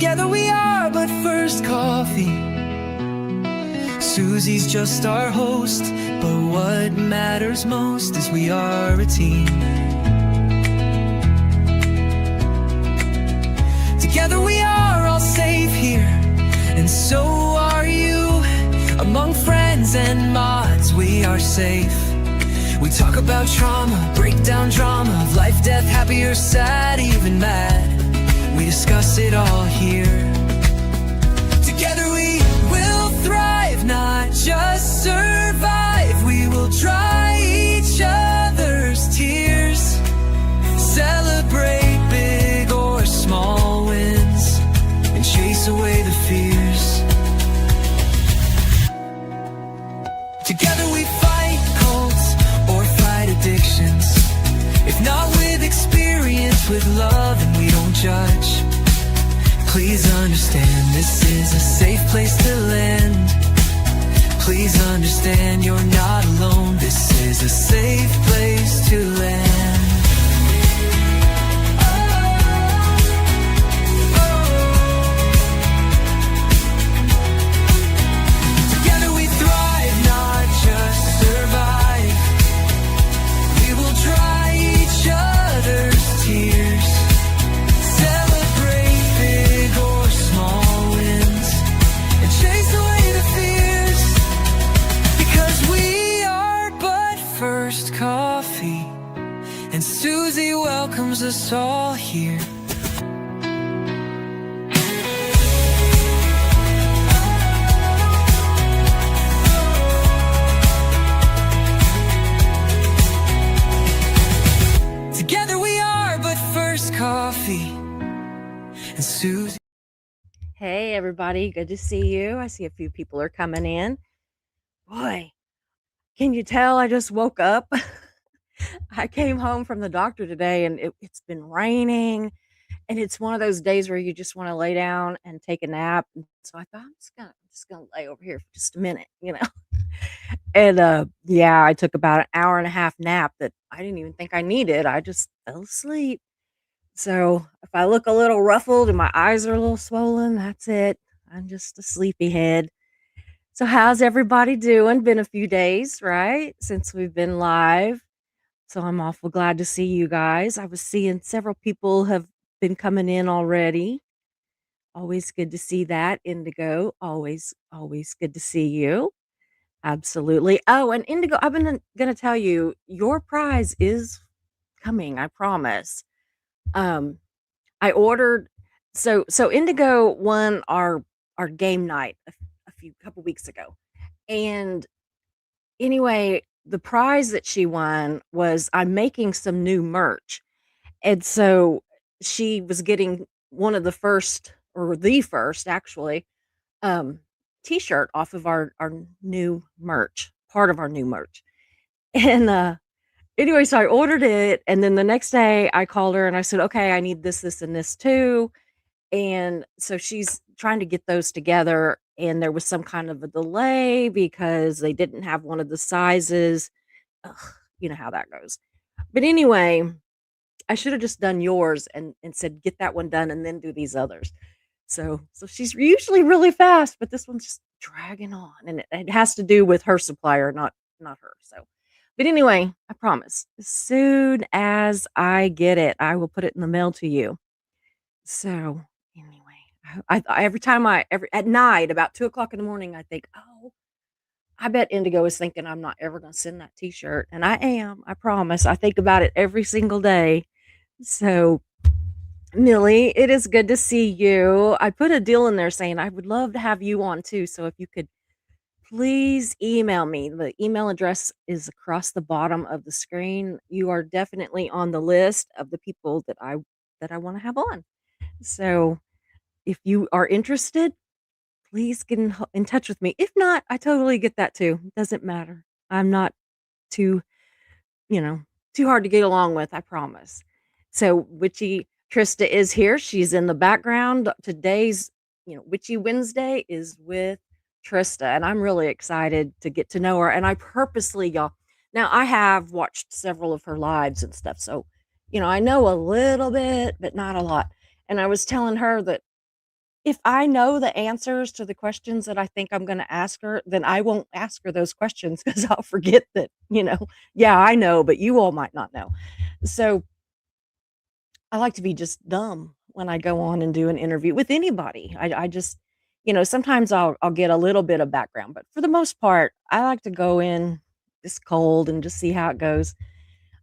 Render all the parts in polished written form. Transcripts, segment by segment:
Together we are but first coffee. Susie's just our host, but what matters most is we are a team. Together we are all safe here, and so are you. Among friends and mods we are safe. We talk about trauma, break down drama of life, death, happy or sad, even mad. We discuss it all here. Together we will thrive, not just survive. We will dry each other's tears, celebrate big or small wins, and chase away the fears. Together we fight cults or fight addictions. If not with experience, with love, and we don't judge. Please understand, this is a safe place to land. Please understand, you're not alone. This is a safe place to land. Together we thrive, not just survive. We will dry each other's tears, celebrate big or small wins, and chase away the fears. Because we are but first coffee, and Susie welcomes us all here. Together we are but first coffee, and Susie. Hey, everybody. Good to see you. I see a few people are coming in. Boy, can you tell I just woke up? I came home from the doctor today and it's been raining. And it's one of those days where you just want to lay down and take a nap. And so I thought I'm just gonna lay over here for just a minute. And yeah, I took about an hour and a half nap that I didn't even think I needed. I just fell asleep. So if I look a little ruffled and my eyes are a little swollen, that's it. I'm just a sleepyhead. So how's everybody doing? Been a few days, right? Since we've been live. So I'm awful glad to see you guys. I was seeing several people have been coming in already. Always good to see that. Indigo, always good to see you. Absolutely. Oh, and Indigo, I've been gonna tell you, your prize is coming, I promise. Um, I ordered so Indigo won our game night a few couple weeks ago. And anyway, the prize that she won was I'm making some new merch. And so she was getting one of the first or the first actually um t-shirt off of our new merch, part of our new merch. And anyway, so I ordered it and then the next day I called her and I said, "Okay, I need this and this too." And so she's trying to get those together and there was some kind of a delay because they didn't have one of the sizes. Ugh, you know how that goes. But anyway, I should have just done yours and said get that one done and then do these others. So she's usually really fast, but this one's just dragging on, and it has to do with her supplier, not her. So, but anyway, I promise as soon as I get it, I will put it in the mail to you. So anyway, every time every at night about 2 o'clock in the morning, I think, oh, I bet Indigo is thinking I'm not ever going to send that T-shirt, and I am. I promise. I think about it every single day. So Millie, it is good to see you. I put a deal in there saying I would love to have you on too. So if you could please email me. The email address is across the bottom of the screen. You are definitely on the list of the people that I want to have on. So if you are interested, please get in touch with me. If not, I totally get that too. Doesn't matter. I'm not too, you know, too hard to get along with, I promise. So Witchy Trista is here. She's in the background. Today's, Witchy Wednesday is with Trista, and I'm really excited to get to know her. And I purposely, y'all, now I have watched several of her lives and stuff. So, I know a little bit, but not a lot. And I was telling her that if I know the answers to the questions that I think I'm gonna ask her, then I won't ask her those questions because I'll forget that, yeah, I know, but you all might not know. So I like to be just dumb when I go on and do an interview with anybody. I just, sometimes I'll get a little bit of background, but for the most part, I like to go in just cold and just see how it goes.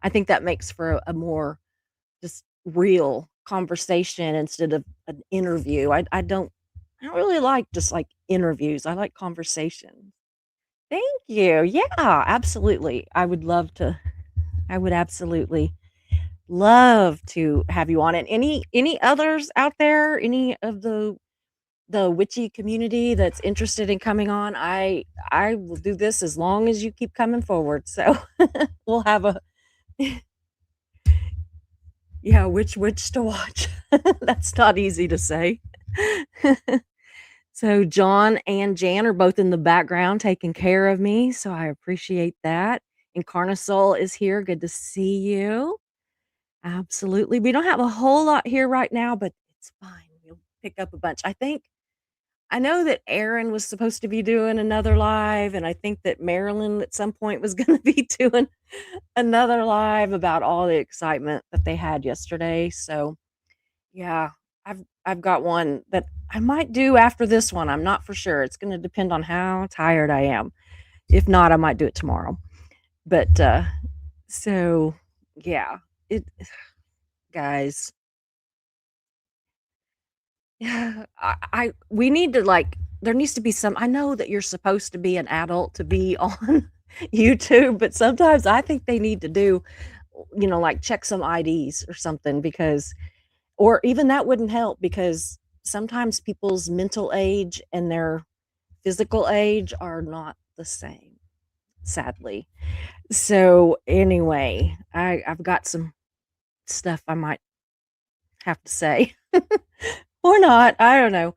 I think that makes for a more just real conversation instead of an interview. I don't really like just like interviews. I like conversation. Thank you. Yeah, absolutely. I would absolutely love to have you on. And any others out there, any of the witchy community that's interested in coming on, I will do this as long as you keep coming forward. So we'll have a yeah, which witch to watch. That's not easy to say. So John and Jan are both in the background taking care of me, so I appreciate that. And Carnisol is here. Good to see you. Absolutely. We don't have a whole lot here right now, but it's fine. We'll pick up a bunch. I know that Aaron was supposed to be doing another live, and I think that Marilyn at some point was going to be doing another live about all the excitement that they had yesterday. So, yeah, I've got one that I might do after this one. I'm not for sure. It's going to depend on how tired I am. If not, I might do it tomorrow. But so yeah, it guys, yeah, I we need to like there needs to be some I know that you're supposed to be an adult to be on YouTube, but sometimes I think they need to do, like check some IDs or something because or even that wouldn't help because sometimes people's mental age and their physical age are not the same, sadly. So anyway, I've got some stuff I might have to say. Or not, I don't know.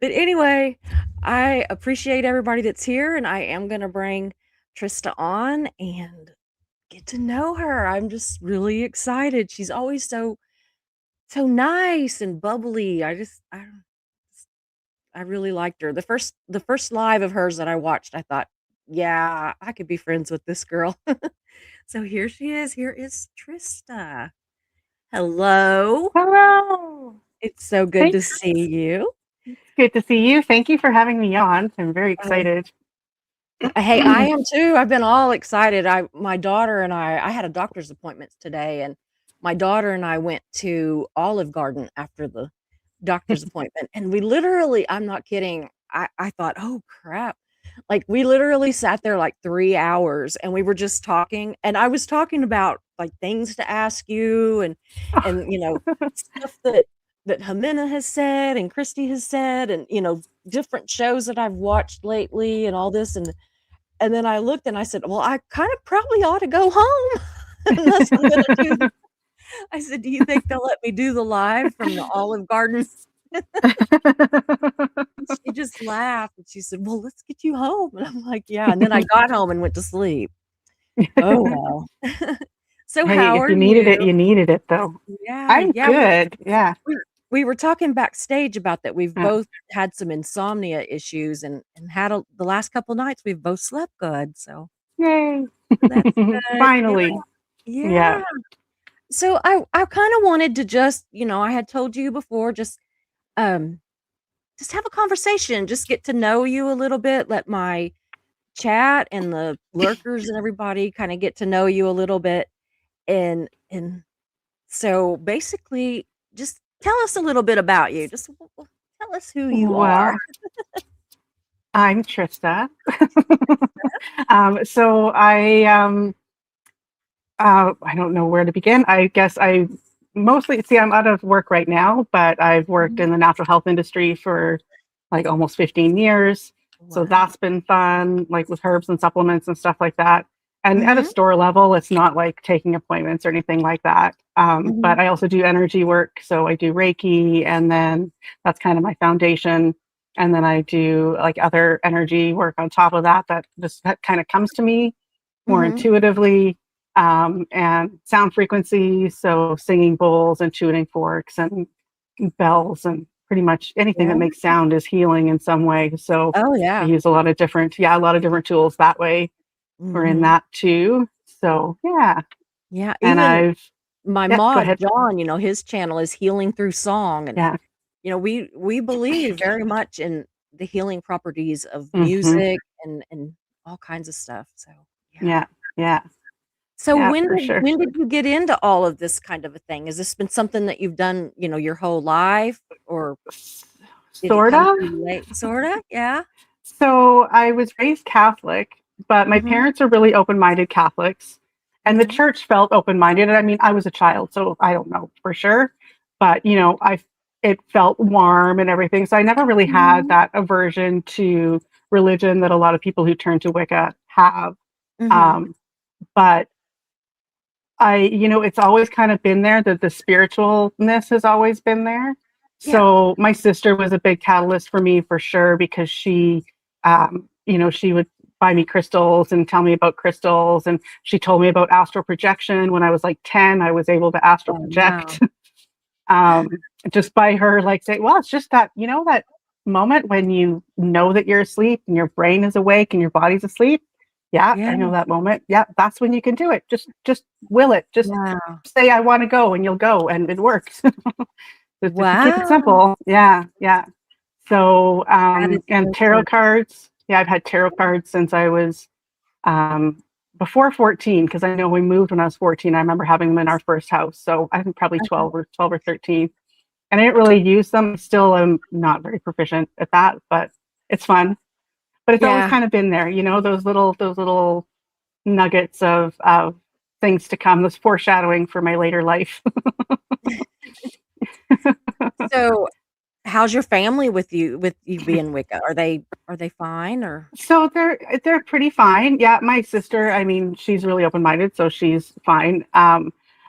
But anyway, I appreciate everybody that's here, and I am gonna bring Trista on and get to know her. I'm just really excited. She's always so nice and bubbly. I really liked her. The first live of hers that I watched, I thought, yeah, I could be friends with this girl. So here she is. Here is Trista. Hello. Hello. It's so good to Thanks. see you. Good to see you. Thank you for having me on. I'm very Oh, excited. hey, I am too. I've been all excited. My daughter and I had a doctor's appointment today, and my daughter and I went to Olive Garden after the doctor's appointment, and we literally, I'm not kidding. I thought, oh crap. Like we literally sat there like 3 hours and we were just talking. And I was talking about like things to ask you and stuff that Jimena has said and Christy has said and different shows that I've watched lately and all this and then I looked and I said, well, I kind of probably ought to go home unless I'm gonna do I said, do you think they'll let me do the live from the Olive Garden? She just laughed and she said, well, let's get you home. And I'm like, yeah. And then I got home and went to sleep. Oh well. So Hey, how if are you needed it, you? you needed it though. Yeah, I'm yeah. good. Yeah. We were talking backstage about that. We've Yeah. both had some insomnia issues and had the last couple nights we've both slept good. Yay. That's good. Yeah. Finally. Yeah. Yeah. So I kind of wanted to just, I had told you before, um just have a conversation, just get to know you a little bit, let my chat and the lurkers and everybody kind of get to know you a little bit. And so basically just tell us a little bit about you. Just tell us who you are. Well, I'm Trista. So I don't know where to begin. I guess I mostly see I'm out of work right now, but I've worked Mhm. in the natural health industry for like almost 15 years. So Wow. that's been fun, like with herbs and supplements and stuff like that. And at a Mhm. store level, it's not like taking appointments or anything like that. Mhm. But I also do energy work. So I do Reiki, and then that's kind of my foundation. And then I do like other energy work on top of that, that kind of comes to me more Mhm. intuitively, and sound frequencies, so singing bowls and tuning forks and bells and pretty much anything that Yeah. makes sound is healing in some way. So Oh, I yeah. use a lot of different tools that way or in Mhm. that too. So yeah. Yeah, And even I've my yeah, go mod, ahead. John, his channel is Healing Through Song, and, Yeah. we believe very much in the healing properties of Hmm. music and all kinds of stuff, so, yeah. Yeah. Yeah. So Yeah, when for did sure. when did you get into all of this kind of a thing? Has this been something that you've done, your whole life, or S- did it Sort come of. to you late? Sorta? Yeah? So I was raised Catholic, but my Mhm, parents are really open-minded Catholics, and the mhm, church felt open-minded. And I mean, I was a child, so I don't know for sure, but I it felt warm and everything. So I never really had mhm, that aversion to religion that a lot of people who turn to Wicca have. mhm. Um, but it's always kind of been there, that the spiritualness has always been there. Yeah. So my sister was a big catalyst for me for sure, because she would buy me crystals and tell me about crystals. And she told me about astral projection. When I was like 10, I was able to astral Oh, wow. project um, just by her like saying, well, it's just that moment when you know that you're asleep and your brain is awake and your body's asleep. Yeah, Yeah, I know that moment. Yeah, that's when you can do it. Just will it. Just wow. say I want to go and you'll go and it works. Just if you keep it Wow, simple. Yeah, yeah. So that is and so tarot cool. cards. Yeah, I've had tarot cards since I was um before 14, because I know we moved when I was 14. I remember having them in our first house. So I think probably Uh-huh. 12 or 13. And I didn't really use them. Still am not very proficient at that, but it's fun. But it's always Yeah. kind of been there, those little nuggets of things to come, this foreshadowing for my later life. So, how's your family with you being Wicca? Are they fine, or So they're pretty fine. Yeah, my sister, I mean, she's really open-minded, so she's fine.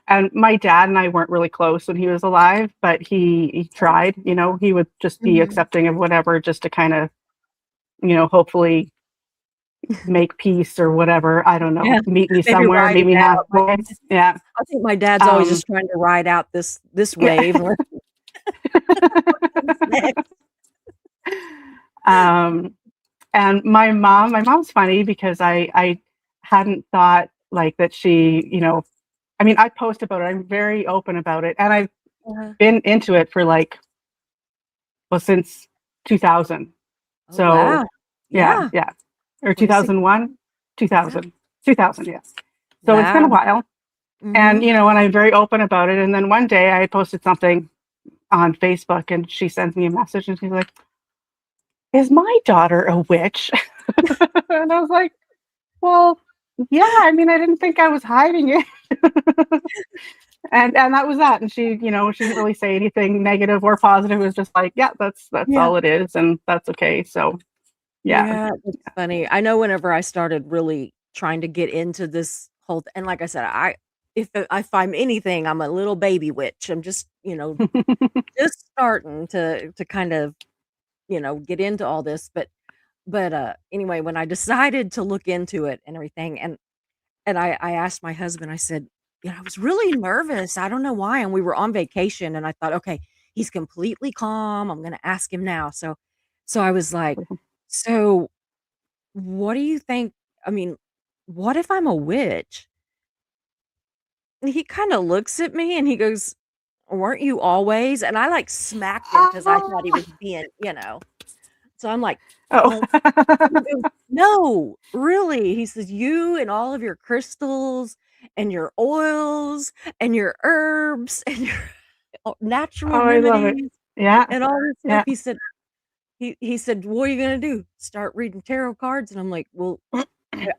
And my dad and I weren't really close when he was alive, but he Right. tried, he would just be Mhm. accepting of whatever, just to kind of, hopefully make peace or whatever. I don't know. Yeah, Meet me maybe somewhere, ride meet it me out, like, halfway. Yeah. I think my dad's always Um, just trying to ride out this yeah. wave. What comes next? um, and my mom's funny, because I hadn't thought like that she, I mean, I post about it. I'm very open about it. And I've Uh-huh. been into it for like, well, since 2000. Oh, So wow. yeah, Yeah, yeah. Or 26 2001, years. Yeah. 2000, 2000, yeah. So it's been a Wow. while. And, Mhm. and I'm very open about it. And then one day I posted something on Facebook, and she sends me a message and she's like, is my daughter a witch? And I was like, well, yeah, I mean, I didn't think I was hiding it. And that was that. And she didn't really say anything negative or positive. It was just like, yeah, that's Yeah. all it is, and that's okay. So yeah. Yeah, that's funny. I know whenever I started really trying to get into this whole th and like I said, if I'm anything, I'm a little baby witch. I'm just, just starting to kind of, get into all this, but anyway, when I decided to look into it and everything, and I asked my husband, I said, I was really nervous. I don't know why. And we were on vacation and I thought, okay, he's completely calm. I'm gonna ask him now. So I was like, so what do you think? I mean, what if I'm a witch? And he kind of looks at me and he goes, weren't you always? And I like smacked him because I thought he was being, so I'm like, Oh. well, he goes, "No, really." He says, "You and all of your crystals and your oils and your herbs and your natural Oh, I love it. remedies Yeah. and all this stuff." Yeah. He said, "What are you gonna do? Start reading tarot cards?" And I'm like, "Well,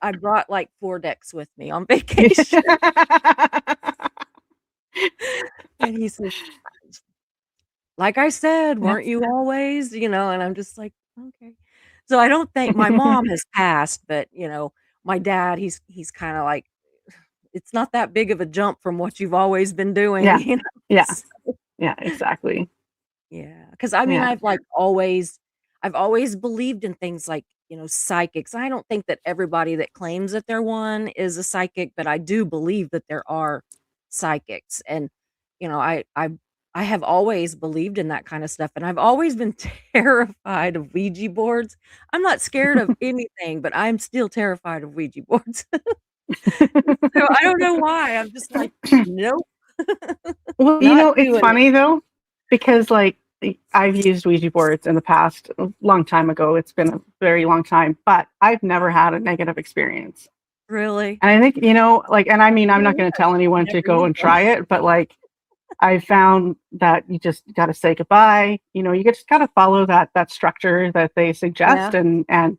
I brought like 4 decks with me on vacation." And he says, "Like I said, Yeah. weren't you always?" And I'm just like, "Okay." So I don't think my mom has passed, but, my dad, he's kinda like, "It's not that big of a jump from what you've always been doing," Yeah. Yeah. So, Yeah, exactly. yeah, 'cause I mean, Yeah. I've always believed in things like, psychics. I don't think that everybody that claims that they're one is a psychic, but I do believe that there are psychics, and, I I have always believed in that kind of stuff, and I've always been terrified of Ouija boards. I'm not scared of anything, but I'm still terrified of Ouija boards. So I don't know why. I'm just like, nope, Well, not it's doing it. funny though, because like I've used Ouija boards in the past, a long time ago. It's been a very long time, but I've never had a negative experience. Really? And I think, like, and I mean, I'm Me not going to neither. tell anyone to Never go and either. try it, but like, I found that you just got to say goodbye. You just got to follow that structure that they suggest. Yeah. And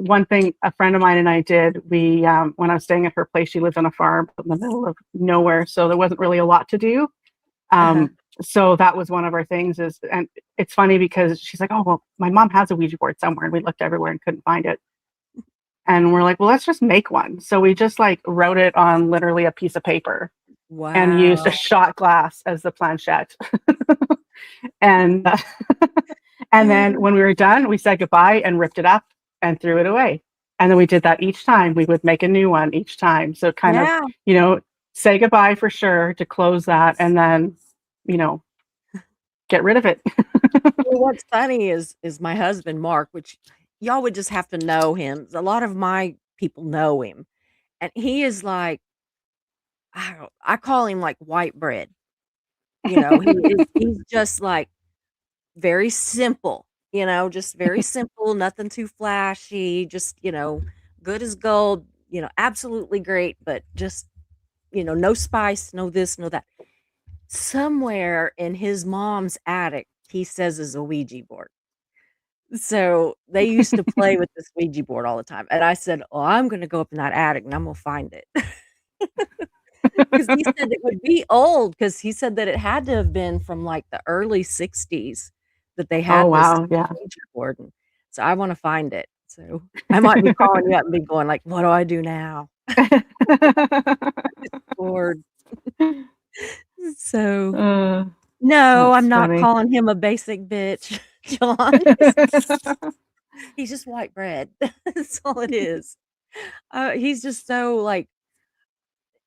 one thing a friend of mine and I did, we when I was staying at her place, she lived on a farm in the middle of nowhere, so there wasn't really a lot to do. Uh-huh. So that was one of our things. And it's funny because she's like, "Oh well, my mom has a Ouija board somewhere," and we looked everywhere and couldn't find it. And we're like, "Well, let's just make one." So we just like wrote it on literally a piece of paper and used a Wow. shot glass as the planchette. and and then when we were done, we said goodbye and ripped it up and threw it away. And then we did that each time. We would make a new one each time. So kind of, Yeah. say goodbye for sure to close that, and then, you know, get rid of it. Well, what's funny is my husband, Mark, which y'all would just have to know him. A lot of my people know him, and he is like, I call him like white bread. He's just like very simple, just very simple, nothing too flashy, just, good as gold, absolutely great, but just, no spice, no this, no that. Somewhere in his mom's attic, he says is a Ouija board. So they used to play with this Ouija board all the time. And I said, "Oh, I'm gonna go up in that attic and I'm gonna find it." Because he said it would be old, because he said that it had to have been from like the early 60s that they Oh had this wow, yeah. Ouija board. And so I want to find it. So I might be calling you up and be going like, what do I do now? Board. So uh, no, I'm that's not funny. calling him a basic bitch, John. He's just white bread. That's all it is. He's just so like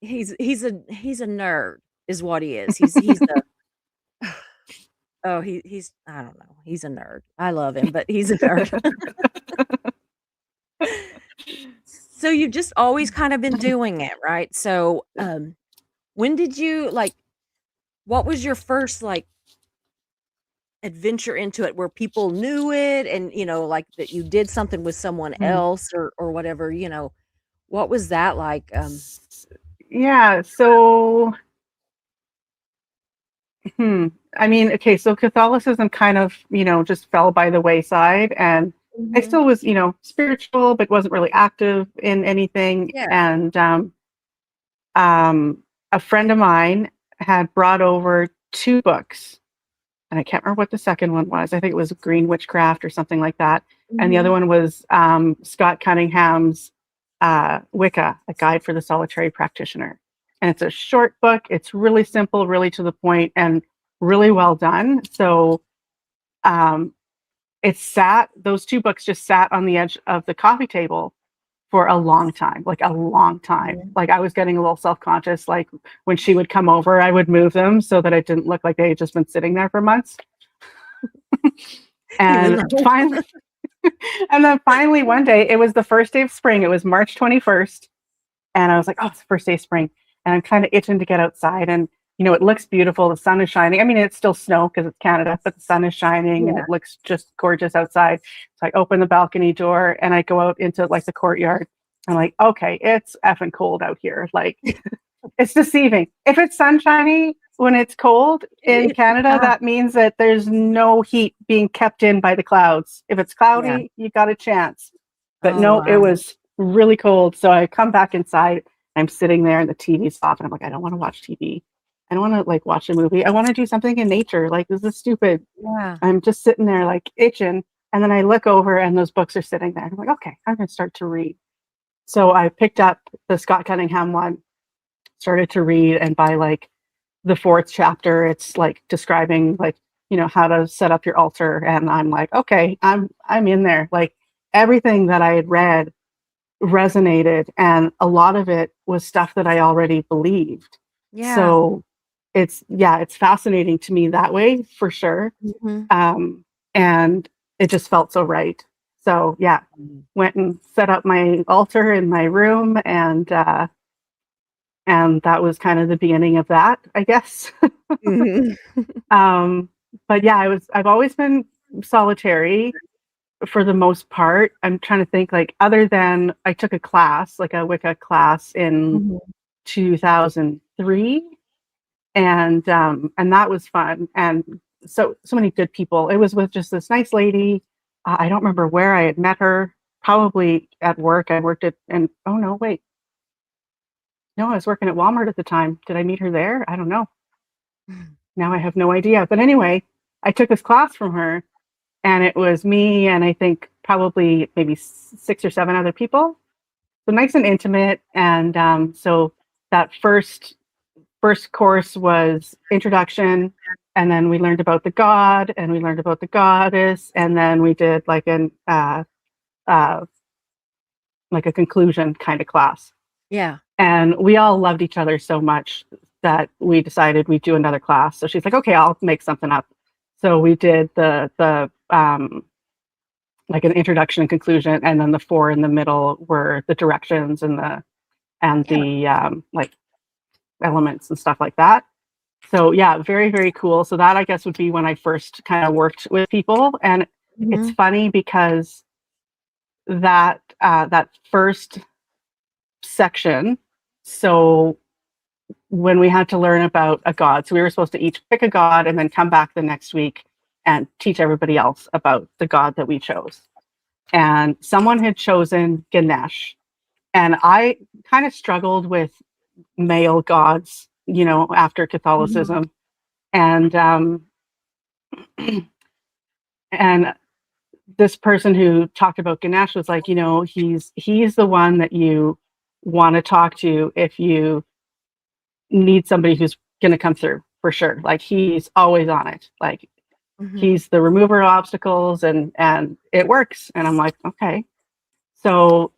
he's a nerd is what he is. He's a oh he's I don't know. He's a nerd. I love him, but he's a nerd. So you've just always kind of been doing it, right? So when did you like what was your first like adventure into it where people knew it and like that you did something with someone Hmm. else or whatever, what was that like? Yeah, so hmm. I mean, okay, so Catholicism kind of, just fell by the wayside, and I Mhm. still was, spiritual, but wasn't really active in anything. Yeah. And um, a friend of mine had brought over two books, and I can't remember what the second one was. I think it was Green Witchcraft or something like that. And the other Mhm. one was Scott Cunningham's Wicca, A Guide for the Solitary Practitioner. And it's a short book. It's really simple, really to the point, and really well done. So um, those two books just sat on the edge of the coffee table for a long time, like a long time. Mhm. Like I was getting a little self-conscious. Like when she would come over, I would move them so that it didn't look like they had just been sitting there for months. Even And though finally, and then finally one day, it was the first day of spring. It was March 21st. And I was like, oh, it's the first day of spring. And I'm kind of itching to get outside. And, it looks beautiful. The sun is shining. I mean, it's still snow because it's Canada, but the sun is shining and yeah. it looks just gorgeous outside. So I open the balcony door and I go out into like the courtyard. I'm like, okay, it's effing cold out here. Like, it's deceiving. If it's sunshiny when it's cold in Canada, Yeah. that means that there's no heat being kept in by the clouds. If it's Yeah. cloudy, you got a chance. But Oh, no, it wow. was really cold. So I come back inside. I'm sitting there and the TV's off, and I'm like, I don't want to watch TV. I don't want to like watch a movie. I want to do something in nature. Like, this is stupid. Yeah. I'm just sitting there like itching. And then I look over and those books are sitting there. I'm like, okay, I'm going to start to read. So I picked up the Scott Cunningham one, started to read, and by like the fourth chapter, it's like describing like, how to set up your altar. And I'm like, okay, I'm in there. Like everything that I had read resonated, and a lot of it was stuff that I already believed. Yeah. So it's fascinating to me that way for sure. Mhm. And it just felt so right. So yeah, Mm. went and set up my altar in my room, and that was kind of the beginning of that, I guess. Mhm. um, but yeah, I've always been solitary for the most part. I'm trying to think, like, other than I took a class, like a Wicca class in Mhm. 2003, and that was fun, and so many good people. It was with just this nice lady. I don't remember where I had met her. Probably at work. I worked at, and oh no, wait, no, I was working at Walmart at the time. Did I meet her there? I don't know. Now I have no idea. But anyway, I took this class from her, and it was me and I think probably maybe 6 or 7 other people. So nice and intimate. And so that first course was introduction, and then we learned about the god, and we learned about the goddess, and then we did uh, like a conclusion kind of class. Yeah. And we all loved each other so much that we decided we'd do another class. So she's like, okay, I'll make something up. So we did the like an introduction and conclusion, and then the 4 in the middle were the directions and Yeah. the like elements and stuff like that. So yeah, very, very cool. So that, I guess, would be when I first kind of worked with people. And it's Mhm. funny because that first section, so when we had to learn about a god, so we were supposed to each pick a god and then come back the next week and teach everybody else about the god that we chose. And someone had chosen Ganesh, and I kind of struggled with male gods, after Mhm. Catholicism. And and this person who talked about Ganesh was like, he's the one that you want to talk to if you need somebody who's going to come through for sure. Like, he's always on it. Like, Mhm. he's the remover of obstacles, and it works. And I'm like, okay. So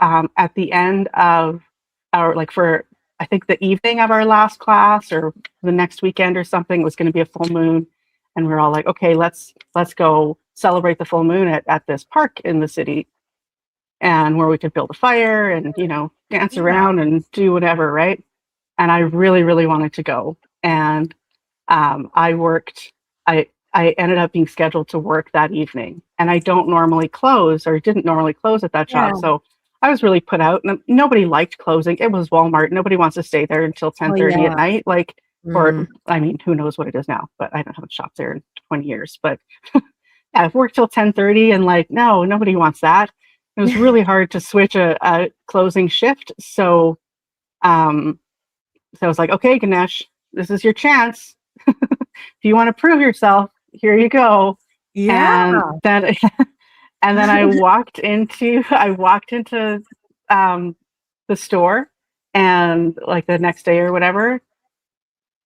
at the end of our, like, for I think the evening of our last class or the next weekend or something, was going to be a full moon, and we're all like, okay, let's go celebrate the full moon at this park in the city, and where we could build a fire and dance Yeah. around and do whatever, right? And I really, really wanted to go, and I worked. I ended up being scheduled to work that evening, and I don't normally close, or didn't normally close at that Yeah. job. So I was really put out, and nobody liked closing. It was Walmart. Nobody wants to stay there until Oh, 10:30 at yeah. night. Like, or Mm. I mean, who knows what it is now? But I haven't shopped there in 20 years. But yeah, I've worked till 10:30, and like, no, nobody wants that. It was really hard to switch a closing shift. Um, so I was like, okay, Ganesh, this is your chance. If you want to prove yourself, here you go. Yeah. And then and then I walked into um, the store, and like the next day or whatever.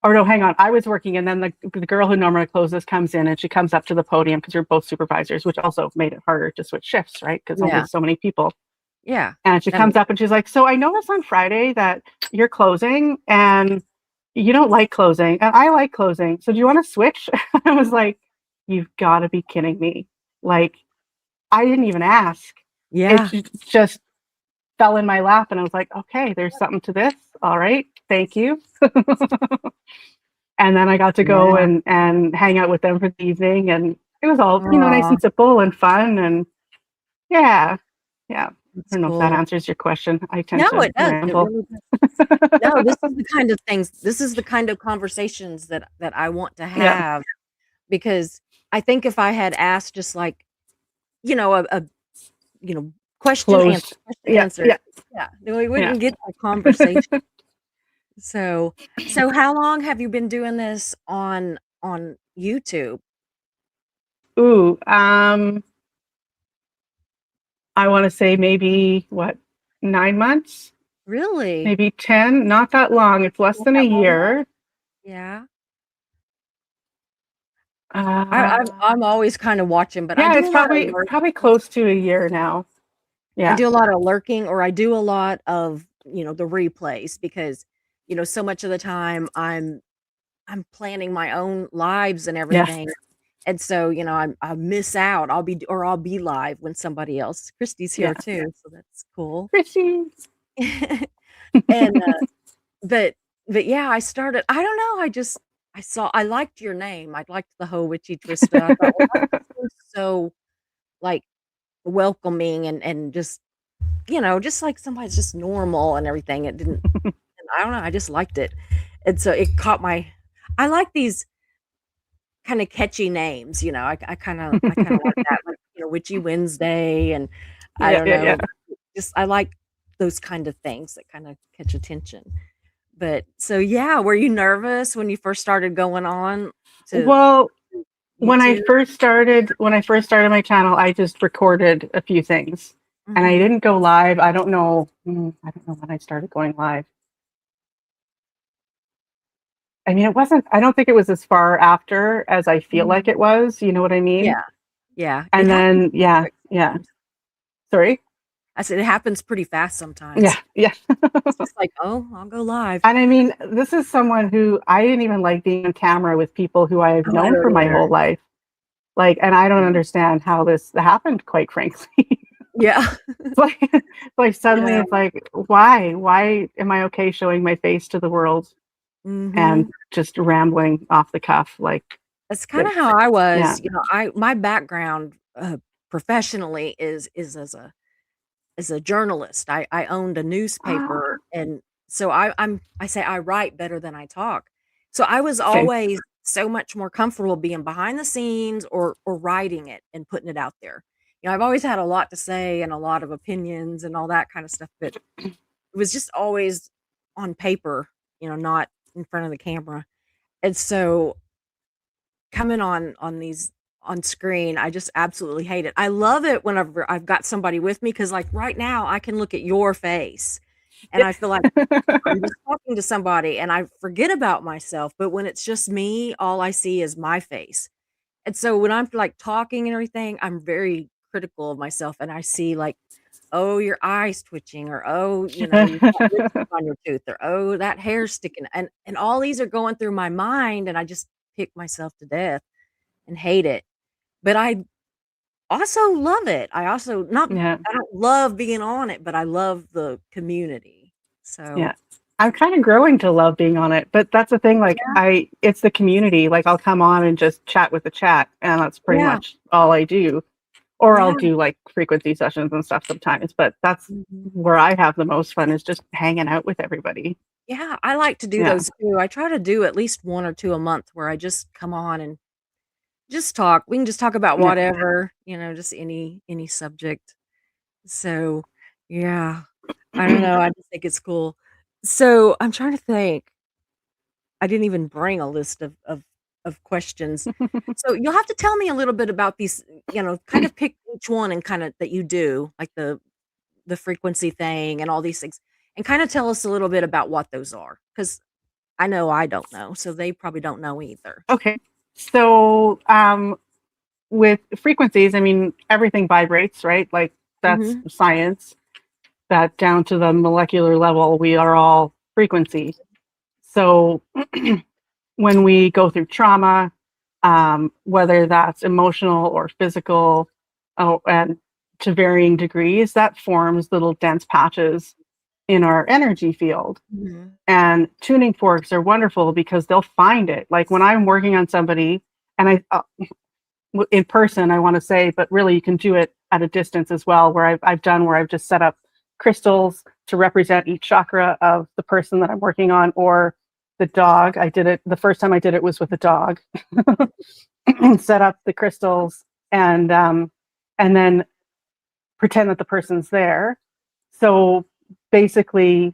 Or no, hang on. I was working, and then the girl who normally closes comes in, and she comes up to the podium because we're both supervisors, which also made it harder to switch shifts, right? Because only Yeah. so many people. Yeah. And she That comes makes up and she's like, "So I noticed on Friday that you're closing, and you don't like closing, and I like closing. So do you want to switch?" I was like, "You've got to be kidding me!" Like, I didn't even ask. It Yeah. just fell in my lap, and I was like, "Okay, there's something to this. All right, thank you." And then I got to go Yeah. and hang out with them for the evening, and it was all, nice Aw, and simple and fun, and yeah, yeah. I that's don't know if that cool. answers your question. I tend No, to it does. It ramble. really does. No, this is the kind of conversations that I want to Yeah, have because I think if I had asked just like, a you know, closed. question Yeah, answer, yeah, yeah, then we yeah. wouldn't get that conversation. So so how long have you been doing this on YouTube? Ooh, I want to say maybe what, 9 months, Really? maybe 10. Not that long. It's less Not than a that long? year. Yeah. I'm Uh, always kind of watching, but I yeah, do it's a lot of probably lurking. close to a year now. I Yeah. do a lot of lurking or I do a lot of, the replays because, so much of the time I'm planning my own lives and Yes. everything. And so, I miss out. I'll be live when somebody else. Christy's here Yes. too, so that's cool. Richie. And but but yeah, I don't know, I liked your name. I liked the whole Witchy Trista. I thought, well, that seems so like welcoming and just just like somebody's just normal and everything. It didn't, and I don't know, I just liked it. And so it caught my I like these kind of catchy names, I kind of like that, like, Witchy Wednesday, and I Yeah, don't yeah, yeah. know, just I like those kind of things that kind of catch attention. But so yeah, were you nervous when you first started going on to Well, YouTube? when I first started my channel, I just recorded a few things, and I Mhm. didn't go live. I don't know. I don't know when I started going live. I mean, it wasn't. I don't think it was as far after as I feel like Mhm. it was. You know what I mean? Yeah, yeah, it And happens then, yeah, quick yeah. sometimes. Sorry. I said it happens pretty fast Yeah, sometimes. yeah. It's just like, "Oh, I'll go live." And I mean, this is someone who I didn't even like being on camera with people who I've Oh, I known don't for my either. whole life. Like, and I don't Mhm. understand how this happened, quite frankly. Yeah. Like suddenly Yeah. it's like, why am I okay showing my face to the world and Mhm. just rambling off the cuff? Like, That's kinda it's, how I yeah. was, I my background, professionally is as a journalist. I owned a newspaper, Ah, and so I say I write better than I talk. So I was same. always so much more comfortable being behind the scenes or writing it and putting it out there. I've always had a lot to say and a lot of opinions and all that kind of stuff, but it was just always on paper, not in front of the camera. And so coming on these on screen, I just absolutely hate it. I love it whenever I've got somebody with me because, like, right now, I can look at your face, and I feel like I'm just talking to somebody, and I forget about myself, but when it's just me, all I see is my face. And so when I'm, like, talking and everything, I'm very critical of myself, and I see, like, "Oh, your eye's twitching," or, "Oh, you got lipstick on your tooth," or, "Oh, that hair's sticking," and all these are going through my mind, and I just pick myself to death and hate it. But I also love it. Yeah, I don't love being on it, but I love the community. yeah. So, I'm kind of growing to love being on it, but that's the thing. Like, yeah, it's the community. Like, I'll come on and just chat with the chat, and that's pretty yeah, much all I do. Or I'll yeah, do like frequency sessions and stuff sometimes, but that's mhm. where I have the most fun, is just hanging out with everybody. Yeah, I like to do Yeah, those too. I try to do at least 1 or 2 a month where I just come on and just talk. We can just talk about yeah. whatever, just any subject. So, yeah, I don't know, I just think it's cool. So, I'm trying to think. I didn't even bring a list of questions. So, you'll have to tell me a little bit about these, kind of pick each one and kinda that you do, like the frequency thing and all these things, and kinda tell us a little bit about what those are, because I know I don't know, so they probably don't know either. Okay. So, with frequencies, I mean, everything vibrates, right? Like, that's Mhm. science, that down to the molecular level, we are all frequency. So, when we go through trauma, whether that's emotional or physical, oh, and to varying degrees, that forms little dense patches in our energy field. Mhm. And tuning forks are wonderful because they'll find it. Like when I'm working on somebody, and in person, I want to say, but really you can do it at a distance as well, where I've just set up crystals to represent each chakra of the person that I'm working on, or the dog. I did it the first time I did it was with a dog. Set up the crystals, and then pretend that the person's there. So basically,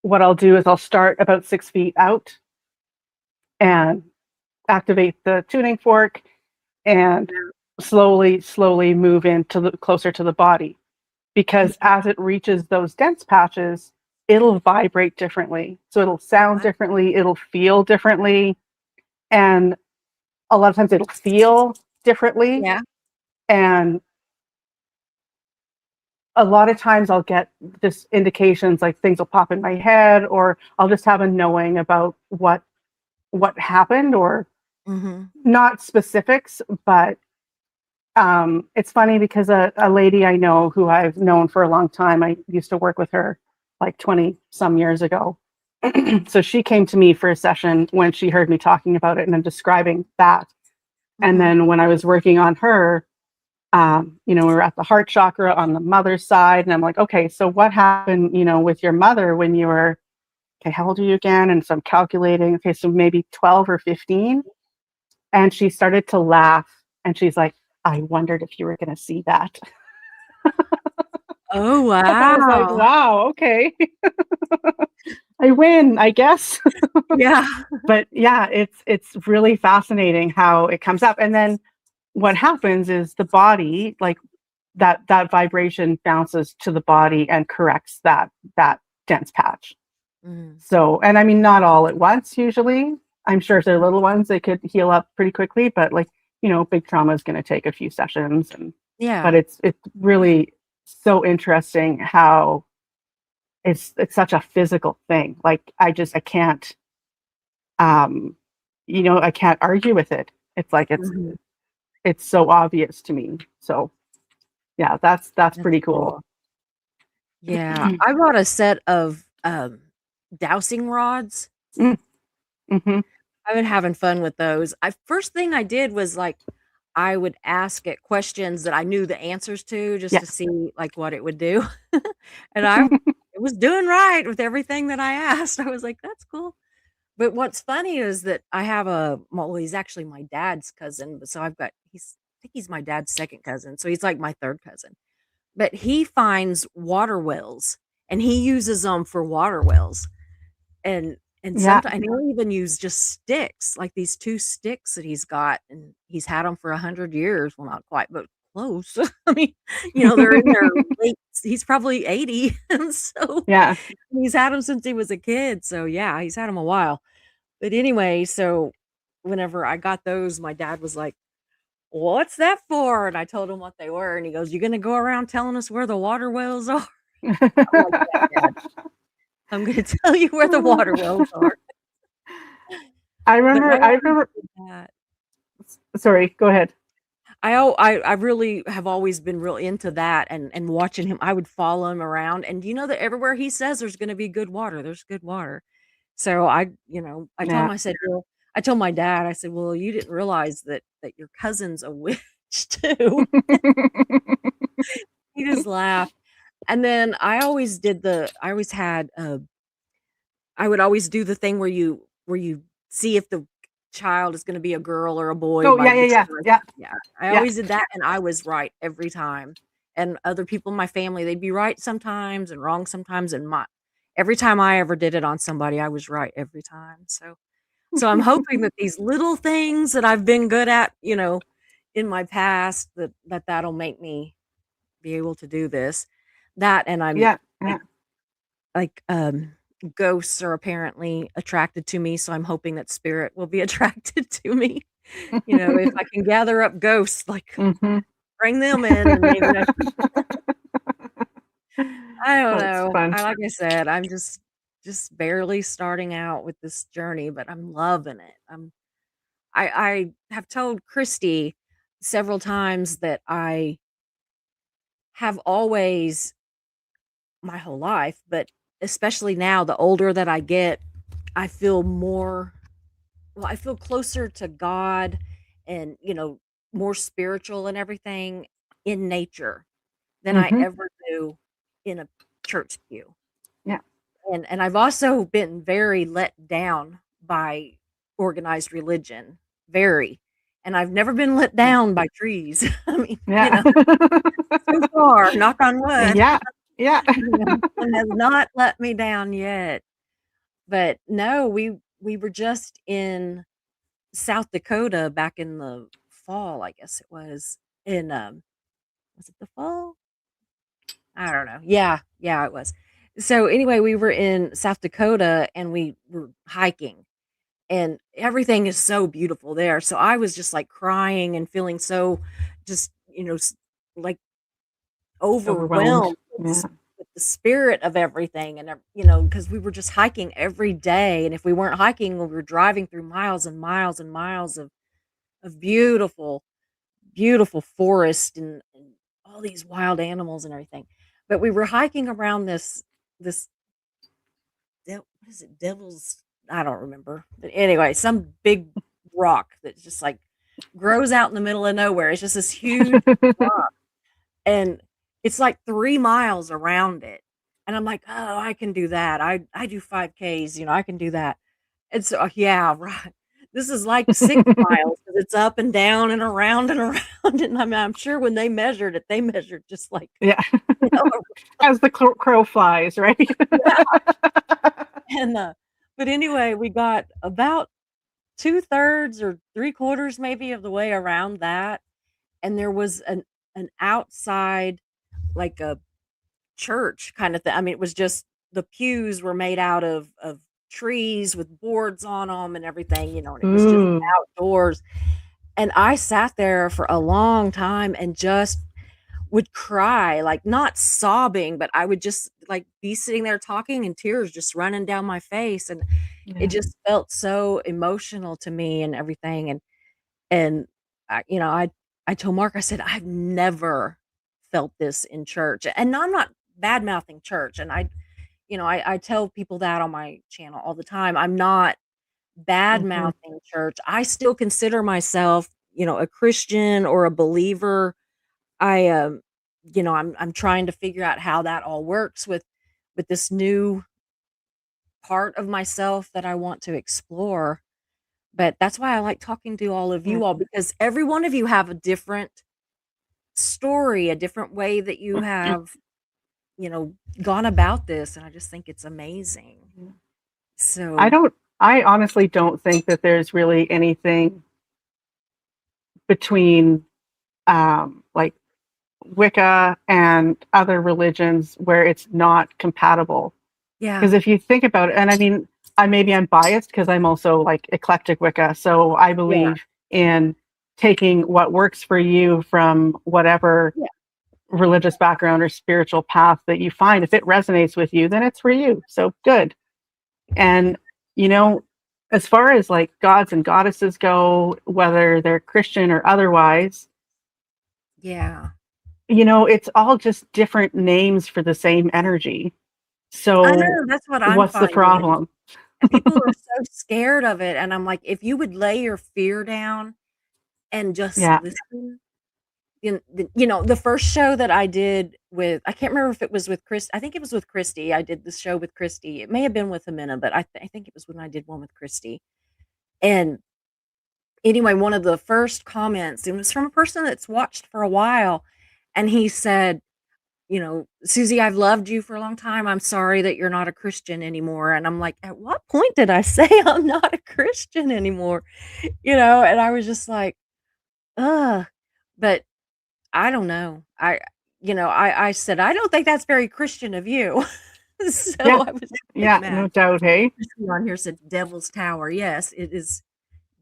what I'll do is I'll start about 6 feet out and activate the tuning fork, and slowly move into the closer to the body, because Mhm. as it reaches those dense patches, it'll vibrate differently. So it'll sound What? differently, it'll feel differently, and a lot of times it'll feel differently. Yeah. And a lot of times I'll get just indications, like things will pop in my head, or I'll just have a knowing about what what happened, or Mhm. not specifics, but it's funny because a lady I know who I've known for a long time, I used to work with her like 20 some years ago. So she came to me for a session when she heard me talking about it and then describing that. And Mhm. then when I was working on her, we were at the heart chakra on the mother's side. And I'm like, okay, so what happened, with your mother when you were, okay, how old are you again? And so I'm calculating, okay, so maybe 12 or 15. And she started to laugh and she's like, I wondered if you were going to see that. Oh, I was like, wow. wow, okay, I win, I guess. Yeah. But yeah, it's really fascinating how it comes up. And then what happens is the body, like that vibration bounces to the body and corrects that dense patch. Mm. So, and I mean, not all at once usually. I'm sure if they're little ones, they could heal up pretty quickly, but like, big trauma is going to take a few sessions. But Yeah. it's really so interesting how it's such a physical thing. Like I can't, um, I can't argue with it. It's like Mhm. it's so obvious to me. So yeah, that's That's pretty cool. cool. Yeah. I bought a set of, dowsing rods. Mm, mhm. I've been having fun with those. I first thing I did was, like, I would ask it questions that I knew the answers to just Yeah. to see, like, what it would do. And it was doing right with everything that I asked. I was like, "That's cool." But what's funny is that I have well, he's actually my dad's cousin, but so I think he's my dad's second cousin, so he's like my third cousin. But he finds water wells, and he uses them for water wells. And Yeah. sometimes he'll even use just sticks, like these 2 sticks that he's got, and he's had them for 100 years. Well, not quite, but close. I mean, they're in their late he's probably 80, and so Yeah. he's had them since he was a kid, so yeah, he's had them a while. But anyway, so whenever I got those, my dad was like, "What's that for?" And I told him what they were, and he goes, "You gonna go around telling us where the water wells are?" I'm like, "Yeah, Dad, I'm gonna tell you where the water wells are." I But I remember I always remember did that. sorry, go ahead. I really have always been real into that and watching him. I would follow him around, and you know that everywhere he says there's gonna be good water, there's good water. So I told him, Yeah. I said, "Well," I told my dad, I said, "Well, you didn't realize that your cousin's a witch too." He just laughed. And then I always had, I would always do the thing where you see if the child is gonna be a girl or a boy Oh, by yeah, yeah, the yeah, time. yeah, Yeah, I yeah. always did that, and I was right every time. And other people in my family, they'd be right sometimes and wrong sometimes, and my every time I ever did it on somebody, I was right every time. So I'm hoping that these little things that I've been good at, in my past, that'll make me be able to do this. That and I'm Yeah, like yeah. like, ghosts are apparently attracted to me, so I'm hoping that spirit will be attracted to me. If I can gather up ghosts, like, Mhm. bring them in and maybe I don't That's know. fun. Like I said, I'm just barely starting out with this journey, but I'm loving it. I have told Christy several times that I have always my whole life, but especially now, the older that I get, I feel more I feel closer to God and, more spiritual and everything in nature than I Mhm. ever do in a church pew. Yeah. And I've also been very let down by organized religion, very. And I've never been let Yeah. down by trees. I mean, Yeah. so far, knock on wood, Yeah. Yeah. one has not let me down yet. But no, we were just in South Dakota back in the fall, I guess it was. In Was it the fall? I don't know. Yeah, yeah, it was. So anyway, we were in South Dakota and we were hiking, and everything is so beautiful there. So I was just like crying and feeling so just, like Overwhelmed. overwhelmed Yeah. with the spirit of everything, and because we were just hiking every day, and if we weren't hiking, we were driving through miles and miles and miles of beautiful, beautiful forest and all these wild animals and everything. But we were hiking around this what is it, Devil's, I don't remember. But anyway, some big rock that just like grows out in the middle of nowhere. It's just this huge rock, and it's like 3 miles around it. And I'm like, "Oh, I can do that. I do 5Ks, I can do that." And so yeah, right. This is like 6 miles 'cause it's up and down and around and around, and I'm sure when they measured it, they measured just like, Yeah. you know, As the crow flies, right? yeah, and, but anyway, we got about 2/3 or 3/4 maybe of the way around that, and there was an outside, like a church kinda thing. I mean, it was just the pews were made out of trees with boards on them and everything, and it was just Ooh. outdoors, and I sat there for a long time and just would cry, like, not sobbing, but I would just, like, be sitting there talking and tears just running down my face, and it Yeah. just felt so emotional to me and everything, and I told Mark, I said, "I've never felt this in church," and I'm not bad-mouthing church, and I tell people that on my channel all the time. I'm not Mhm. bad-mouthing church. I still consider myself, a Christian or a believer. I, I'm trying to figure out how that all works with this new part of myself that I want to explore. But that's why I like talking to all of Yeah. you all because every one of you have a different story, a different way that you have, gone about this, and I just think it's amazing. I So, don't I honestly don't think that there's really anything between, like, Wicca and other religions where it's not compatible. yeah, Because if you think about it, and I mean, I'm biased because I'm also like eclectic Wicca, so I yeah, believe in taking what works for you from whatever yeah, religious background or spiritual path that you find. If it resonates with you, then it's for you. So good. And you know, as far as like gods and goddesses go, whether they're Christian or otherwise, yeah. it's all just different names for the same energy. I So know, that's what I'm what's the finding, problem? and people are so scared of it, and I'm like, "If you would lay your fear down and just Yeah. listen." The first show that I did with I can't remember if it was with Chris I think it was with Christy. I did the show with Christy. It may have been with Amina, but I think it was when I did one with Christy. And anyway, one of the first comments, it was from a person that's watched for a while, and he said, "Susie, I've loved you for a long time. I'm sorry that you're not a Christian anymore." And I'm like, "At what point did I say I'm not a Christian anymore?" And I was just like, "Ugh." But I don't know. I said, "I don't think that's very Christian of you." Yeah. So I was just, like, Yeah, no mad. doubt, hey? Christy on here said Devil's Tower. Yes, it is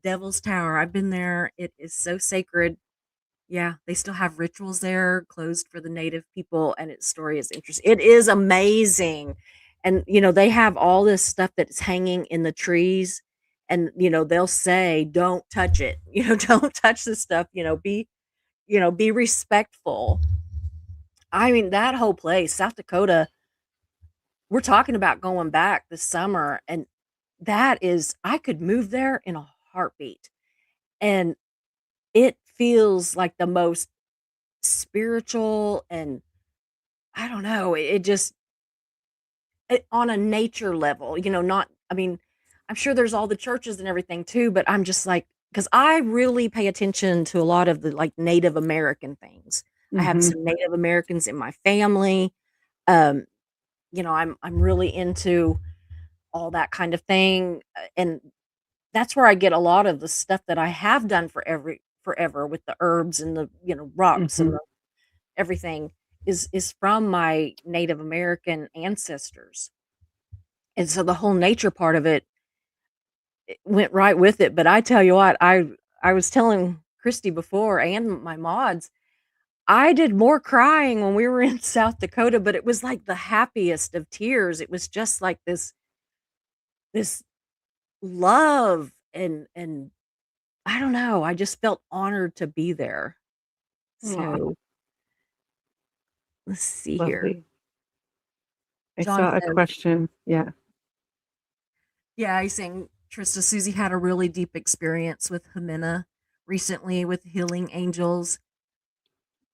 Devil's Tower. I've been there. It is so sacred. Yeah, they still have rituals there, closed for the native people, and its story is interesting. It is amazing. And, they have all this stuff that's hanging in the trees, and, they'll say, "Don't touch it." "Don't touch this stuff." Be respectful. I mean, that whole place, South Dakota, we're talking about going back this summer, and that is I could move there in a heartbeat, and it feels like the most spiritual, and I don't know, it just on a nature level, not I mean, I'm sure there's all the churches and everything too, but I'm just like, because I really pay attention to a lot of the, like, Native American things. I have Mhm. some Native Americans in my family. Um, I'm really into all that kind of thing, and that's where I get a lot of the stuff that I have done forever with the herbs and the, rocks and Mhm. the everything is from my Native American ancestors. And so the whole nature part of it went right with it, but I tell you what, I was telling Christy before and my mods, I did more crying when we were in South Dakota, but it was like the happiest of tears. It was just like this love and I don't know, I just felt honored to be there. Aw, So, let's see here. lovely. I John saw a says, question. Yeah. yeah, he's saying, Trista, Susie had a really deep experience with Jimena recently with healing angels.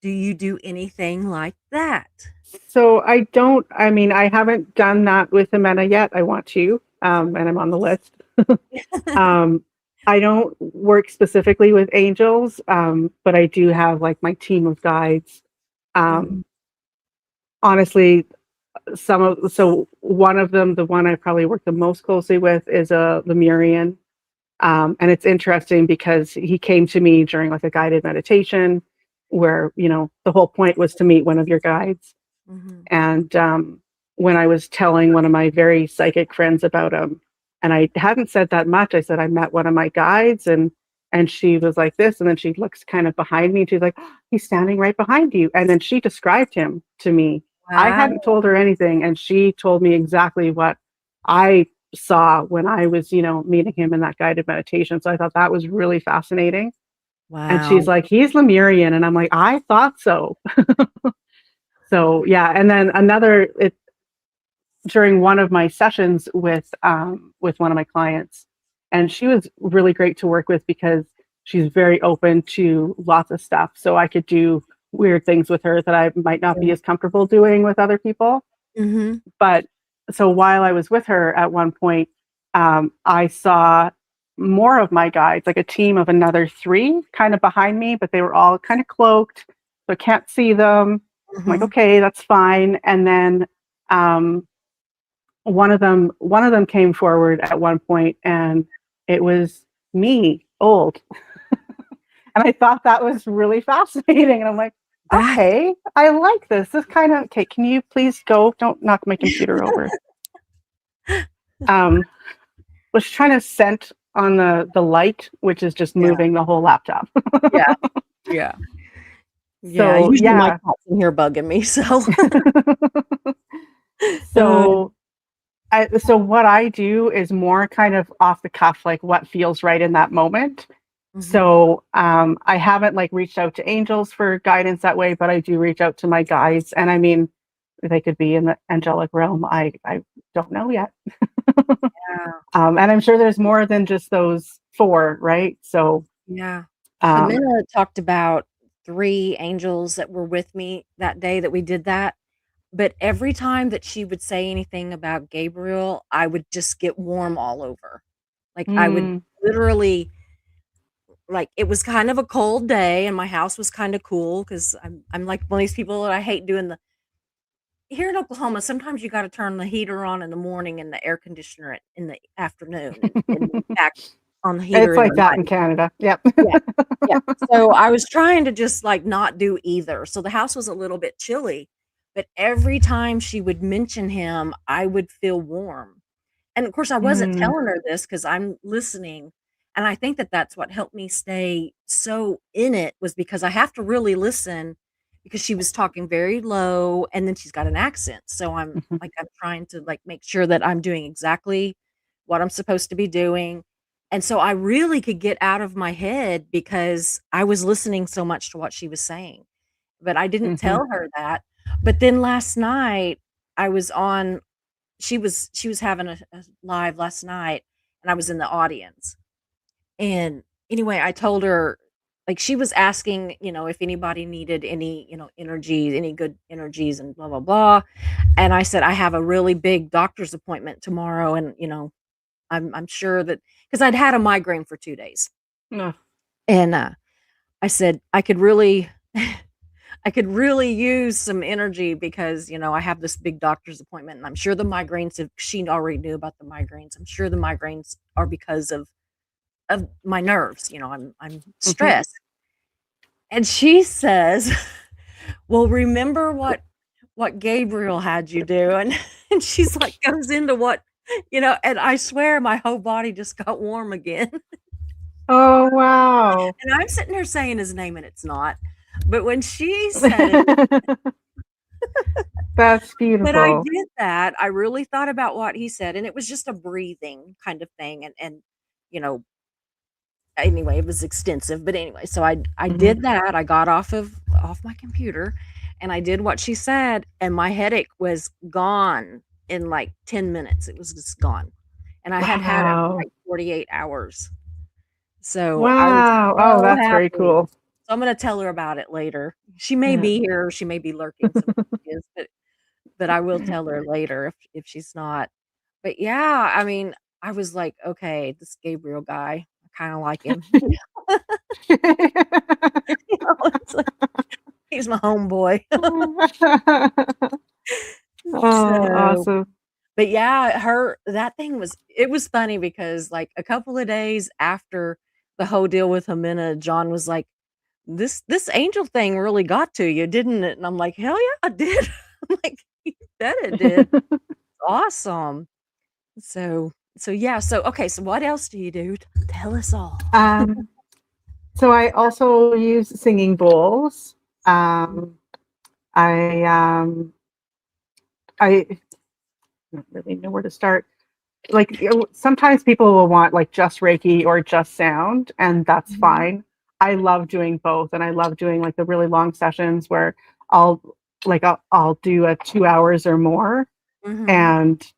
Do you do anything like that? So I mean, I haven't done that with Amena yet. I want to, and I'm on the list. Um, I don't work specifically with angels, but I do have like my team of guides. Mhm, Um, honestly, so one of them, the one I probably work the most closely with, is a Lemurian. And it's interesting because he came to me during like a guided meditation where, the whole point was to meet one of your guides. mhm. And when I was telling one of my very psychic friends about him, and I hadn't said that much, I said I met one of my guides, and she was like this, and then she looks kind of behind me, and she's like, "Oh, he's standing right behind you." And then she described him to me. I Wow, hadn't told her anything, and she told me exactly what I saw when I was, meeting him in that guided meditation. So I thought that was really fascinating. And she's wow. like, "He's Lemurian," and I'm like, "I thought so." So yeah, and then during one of my sessions with one of my clients, and she was really great to work with because she's very open to lots of stuff. So I could do weird things with her that I might not be as comfortable doing with other people. Mhm, But so while I was with her at one point, I saw more of my guides, like a team of another three, kind of behind me, but they were all kind of cloaked, so I can't see them. I'm like, mhm. okay, that's fine. And then um, one of them came forward at one point, and it was me, old, and I thought that was really fascinating. And I'm like, That okay, I like this. This kind of okay. Can you please go? Don't knock my computer over. Um, was trying to scent on the light, which is just yeah, moving the whole laptop. yeah, yeah, yeah, So usually my yeah. cat's in here bugging me, so uh, So so what I do is more kind of off the cuff, like what feels right in that moment. mhm, So I haven't like reached out to angels for guidance that way, but I do reach out to my guides, and I mean, they could be in the angelic realm. I don't know yet. yeah, And I'm sure there's more than just those four, right? So yeah. um, Jimena talked about 3 angels that were with me that day that we did that, but every time that she would say anything about Gabriel, I would just get warm all over. Like, I would mm, literally like, it was kind of a cold day and my house was kinda cool because I'm like one of these people that I hate doing the here in Oklahoma, sometimes you gotta turn the heater on in the morning and the air conditioner in the afternoon and back on the heater it's in the like that night. in Canada. Yep. Yeah, yeah. So, I was trying to just, like, not do either. So, the house was a little bit chilly, but every time she would mention him, I would feel warm. And, of course, I wasn't Mm, telling her this because 'cause I'm listening, and I think that that's what helped me stay so in it was because I have to really listen because she was talking very low, and then she's got an accent, so mhm, I'm trying to, like, make sure that I'm doing exactly what I'm supposed to be doing, and so I really could get out of my head because I was listening so much to what she was saying, but I didn't mhm, tell her that. But then last night, I was on she was having a live last night, and I was in the audience. And anyway, I told her like she was asking, if anybody needed any, energies, any good energies and blah blah blah. And I said I have a really big doctor's appointment tomorrow and, I'm sure that because I'd had a migraine for 2 days. ugh, And I said I could really I could really use some energy because, I have this big doctor's appointment and I'm sure the migraines have she already knew about the migraines. I'm sure the migraines are because of my nerves, I'm mhm. stressed. And she says, "Well, remember what Gabriel had you do?" And and she's like goes into what, and I swear my whole body just got warm again. Oh, wow. And I'm sitting there saying his name and it's not. But when she said it, That's but I beautiful. did that. I really thought about what he said, and it was just a breathing kind of thing, and you know, anyway, it was extensive. But anyway, so I Mhm. did that. I got off my computer, and I did what she said, and my headache was gone in like 10 minutes. It was just gone, and I had had it for Wow. like 48 hours. So I was Wow. Oh, so that's very happy. cool. So I'm gonna tell her about it later. She may Yeah. be here, or she may be lurking, sometimes she is, but I will tell her later if she's not. But yeah, I mean, I was like, "Okay, this Gabriel guy, I kinda like him." You know, it's like, he's my homeboy. Oh, So, awesome. but yeah, that thing was it was funny because, like, a couple of days after the whole deal with Jimena, John was like, "This angel thing really got to you, didn't it?" And I'm like, "Hell yeah, it did." I'm like, "You bet it did. Awesome." So yeah, so okay, so what else do you do? Tell us all. Um, so I also use singing bowls. Mm, Um, I I don't really know where to start. Like sometimes people will want like just Reiki or just sound, and that's mhm, fine. I love doing both, and I love doing like the really long sessions where I'll I'll do a 2 hours or more mhm. and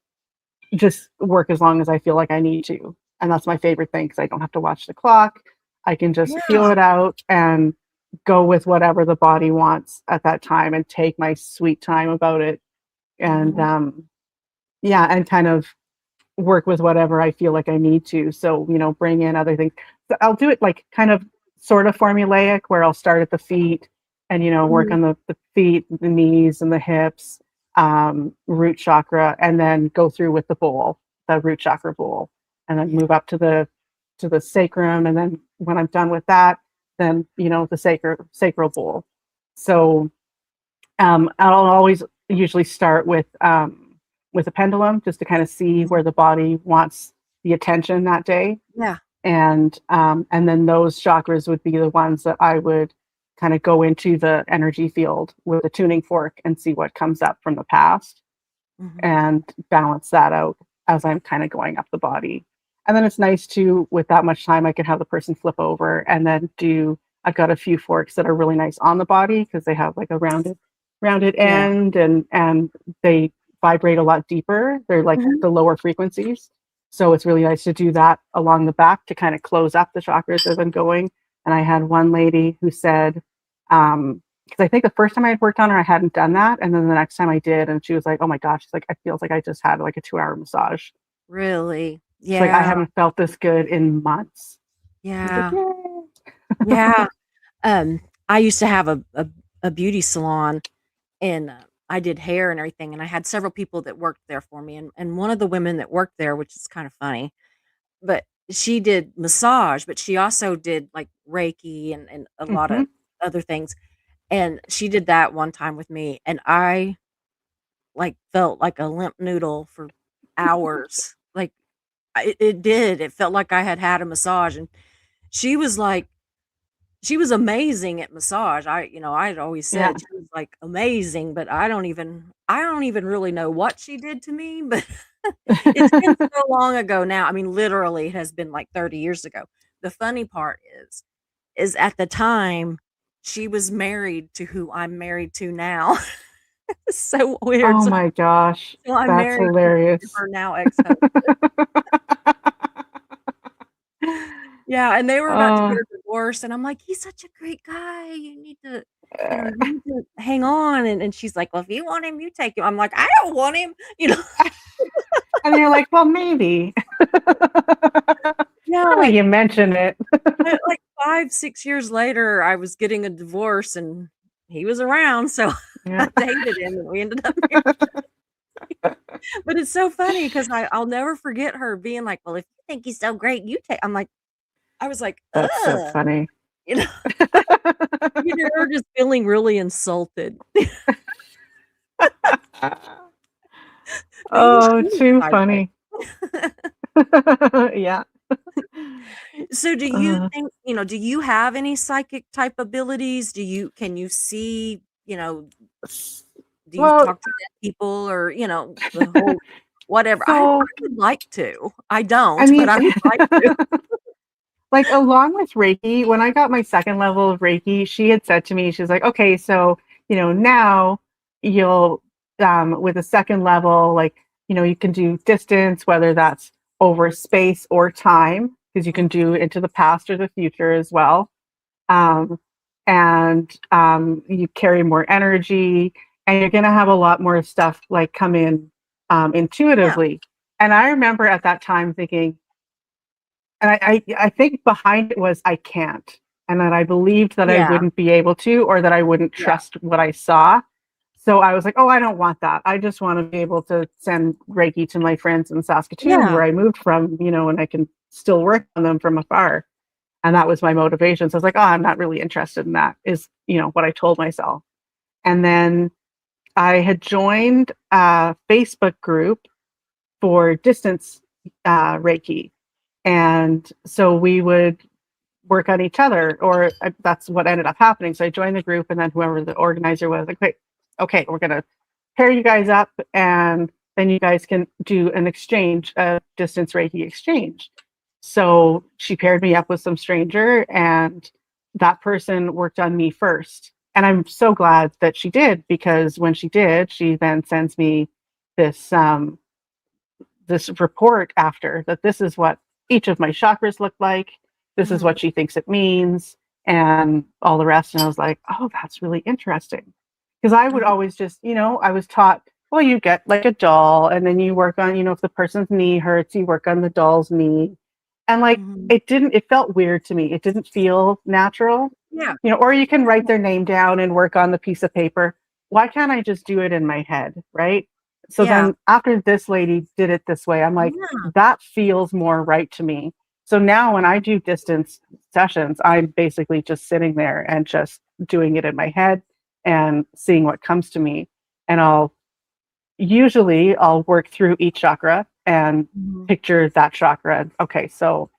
just work as long as I feel like I need to. And that's my favorite thing because I don't have to watch the clock. I can just feel Yeah. it out and go with whatever the body wants at that time and take my sweet time about it. And Mhm. yeah, and kind of work with whatever I feel like I need to. So, bring in other things. So I'll do it like kind of sort of formulaic where I'll start at the feet and, work Mhm. on the feet, the knees and the hips, root chakra, and then go through with the bowl, the root chakra bowl, and then Yeah. move up to the sacrum. And then when I'm done with that, then, the sacral bowl. So I'll always usually start with a pendulum just to kind of see Mhm. where the body wants the attention that day, Yeah. and then those chakras would be the ones that I would kind of go into the energy field with a tuning fork and see what comes up from the past Mhm. and balance that out as I'm kind of going up the body. And then it's nice to, with that much time, I can have the person flip over and then do. I've got a few forks that are really nice on the body because they have like a rounded Yeah. end and they vibrate a lot deeper. They're like Mhm. the lower frequencies. So it's really nice to do that along the back to kind of close up the chakras as I'm going. And I had one lady who said, because I think the first time I had worked on her, I hadn't done that. And then the next time I did, and she was like, oh my gosh, she's like, I feels like I just had like a 2 hour massage. Really? She's like, I Yeah. haven't felt this good in months. I was like, Yeah. yay. Yeah. I used to have a beauty salon, and I did hair and everything, and I had several people that worked there for me, and one of the women that worked there, which is kind of funny, but she did massage, but she also did like Reiki and a lot Hmm. of other things. And she did that one time with me, and I like felt like a limp noodle for hours. Like it did. It felt like I had had a massage, and she was like, she was amazing at massage. I had always Yeah. said she was like amazing, but I don't even really know what she did to me, but it's been so long ago now. I mean, literally, it has been like 30 years ago. The funny part is at the time she was married to who I'm married to now. It's so weird. Oh So, my gosh. so I'm That's married to hilarious. her now ex-husband. Yeah, and they were about to get uh, a divorce, and I'm like, "He's such a great guy. You need to hang on." And she's like, "Well, if you want him, you take him." I'm like, "I don't want him." You know? and you're like, well, maybe. Yeah, Now that you mention it. like 5, 6 years later, I was getting a divorce, and he was around, so Yeah. I dated him, and we ended up married. But it's so funny 'cause I'll never forget her being like, "Well, if you think he's so great, you take." I was like, That's so "Ugh." funny. You know? Her just feeling really insulted. Maybe she Oh, is too sideways. funny. Yeah. So do you Uh, think, do you have any psychic type abilities? Can you see, s- do you well, talk to dead people or, the whole whatever? I so would like to. I I don't, but mean, I would like to. like along with Reiki, when I got my second level of Reiki, she had said to me, she's like, okay, so, now you'll, with a second level, like, you can do distance, whether that's over space or time, because you can Mhm. do into the past or the future as well. Um, and you carry more energy, and you're going to have a lot more stuff like come in Yeah. intuitively. And I remember at that time thinking, and I think behind it was I can't, and that I believed that I Yeah. wouldn't be able to, or that I wouldn't Yeah. trust what I saw. So I was like, oh, I don't want that. I just want to be able to send Reiki to my friends in Saskatoon, Yeah. where I moved from, and I can still work on them from afar. And that was my motivation. So I was like, oh, I'm not really interested in that, is, what I told myself. And then I had joined a Facebook group for distance Reiki. And so we would work on each other, or that's what ended up happening. So I joined the group, and then whoever the organizer was, like, okay, we're gonna pair you guys up, and then you guys can do an exchange, a distance Reiki exchange. So she paired me up with some stranger, and that person worked on me first. And I'm so glad that she did, because when she did, she then sends me this this report after, that this is what each of my chakras look like. This is Mhm. what she thinks it means, and all the rest. And I was like, oh, that's really interesting. Because I would Mhm. always just, I was taught, well, you get like a doll, and then you work on, if the person's knee hurts, you work on the doll's knee. And like, Mhm. it felt weird to me. It didn't feel natural, Yeah. or you can write their name down and work on the piece of paper. Why can't I just do it in my head? Right. So Yeah. then after this lady did it this way, I'm like, Yeah. that feels more right to me. So now when I do distance sessions, I'm basically just sitting there and just doing it in my head and seeing what comes to me. And I'll work through each chakra and Mhm. picture that chakra. Okay, so,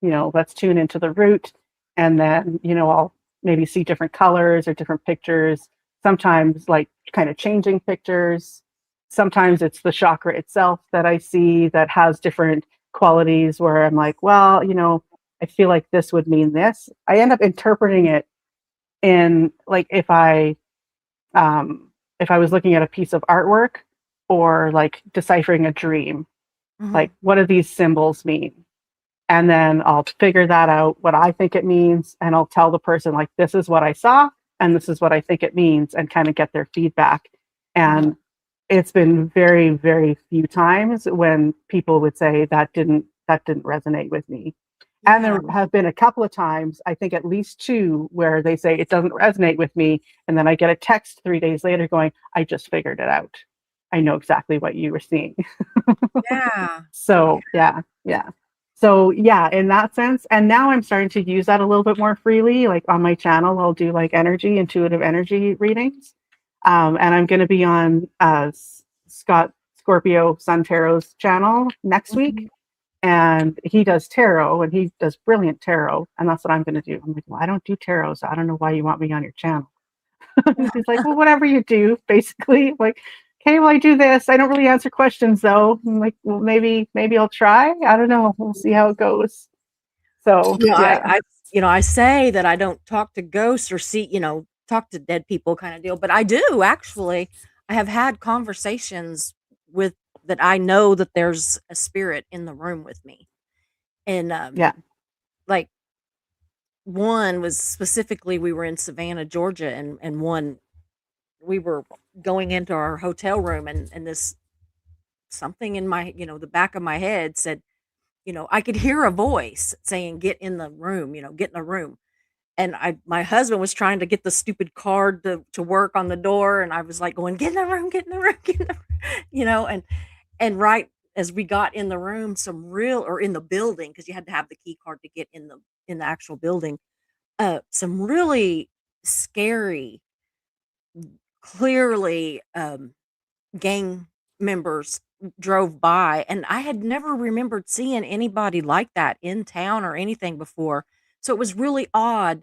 let's tune into the root. And then, I'll maybe see different colors or different pictures, sometimes like kind of changing pictures. Sometimes it's the chakra itself that I see that has different qualities, where I'm like, well, I feel like this would mean this. I end up interpreting it in, like, um, if I was looking at a piece of artwork, or like deciphering a dream, like, Mhm. what do these symbols mean? And then I'll figure that out, what I think it means, and I'll tell the person, like, this is what I saw, and this is what I think it means, and kind of get their feedback. Mhm. And it's been very, very few times when people would say that didn't resonate with me. And Yeah. there have been a couple of times, I think at least two, where they say it doesn't resonate with me. And then I get a text 3 days later going, I just figured it out. I know exactly what you were seeing. Yeah. Yeah. So, yeah, yeah. So, yeah, in that sense. And now I'm starting to use that a little bit more freely. Like on my channel, I'll do like intuitive energy readings. And I'm going to be on Scott Scorpio Sun Tarot's channel next week, Mhm. and he does tarot, and he does brilliant tarot, and that's what I'm going to do. I'm like, well, I don't do tarot, so I don't know why you want me on your channel. He's like, well, whatever you do, basically. I'm like, okay, well, I do this. I don't really answer questions though. I'm like, well, maybe I'll try. I don't know. We'll see how it goes. So You know, I yeah, I I say that I don't talk to ghosts or see, talk to dead people kind of deal, but I do actually. I have had conversations with that I know that there's a spirit in the room with me. And yeah. like one was specifically we were in Savannah, Georgia, and one we were going into our hotel room and this something in my, the back of my head said, I could hear a voice saying, "Get in the room, get in the room." And my husband was trying to get the stupid card to work on the door, and I was like going, "Get in the room, get in the room, get in the room," and right as we got in the room, some real or in the building, because you had to have the key card to get in the actual building, some really scary, clearly, gang members drove by, and I had never remembered seeing anybody like that in town or anything before. So it was really odd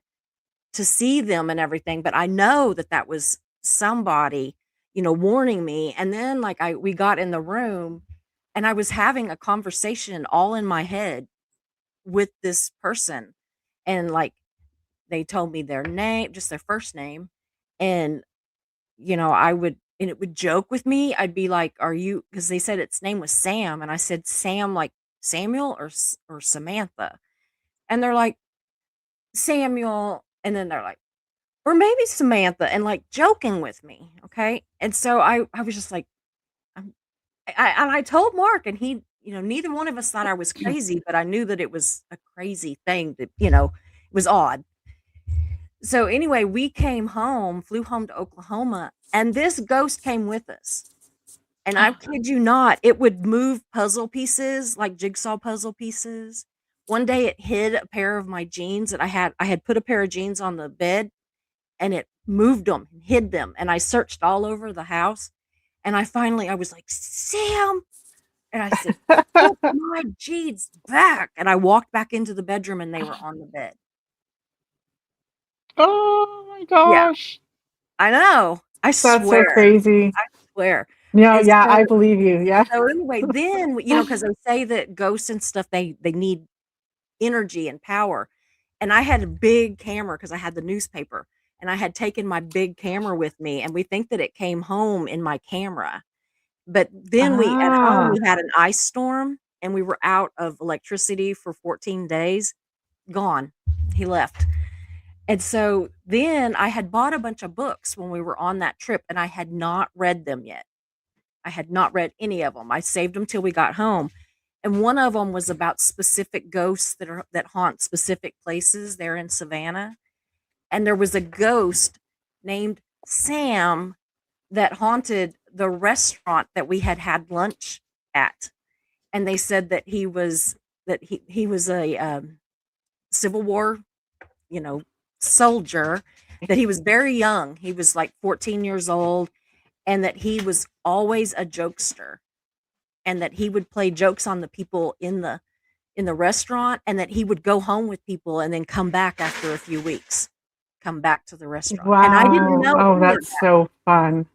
to see them and everything, but I know that that was somebody, warning me. And then like we got in the room and I was having a conversation all in my head with this person, and like they told me their name, just their first name, and I would, and it would joke with me. I'd be like, "Are you?" Because they said its name was Sam, and I said, "Sam, like Samuel or Samantha?" And they're like, "Samuel," and then they're like, "Or maybe Samantha," and like joking with me. Okay, and so I was just like, I'm, and I told Mark, and he, neither one of us thought I was crazy, but I knew that it was a crazy thing that it was odd. So anyway, we came home, flew home to Oklahoma, and this ghost came with us. And I kid you not, it would move puzzle pieces, like jigsaw puzzle pieces. One day it hid a pair of my jeans that I had put a pair of jeans on the bed, and it moved them, hid them. And I searched all over the house. And I was like, Sam. And I said, "Put my jeans back." And I walked back into the bedroom and they were on the bed. Oh my Yeah, gosh. I know. I That's so swear. crazy. I swear. No, And yeah, so I believe you. Yeah. so anyway, then, because they say that ghosts and stuff, they need energy and power. And I had a big camera because I had the newspaper, and I had taken my big camera with me, and we think that it came home in my camera. But then we at home, Ah. we had an ice storm, and we were out of electricity for 14 days. Gone. He left. And so then I had bought a bunch of books when we were on that trip, and I had not read them yet. I had not read any of them. I saved them till we got home. And one of them was about specific ghosts that haunt specific places there in Savannah. And there was a ghost named Sam that haunted the restaurant that we had lunch at. And they said that he was a Civil War, you know, soldier, that he was very young. He was like 14 years old, and that he was always a jokester, and that he would play jokes on the people in the restaurant, and that he would go home with people and then come back after a few weeks, come back to the restaurant. And I didn't Wow. know Oh, any of that's so fun.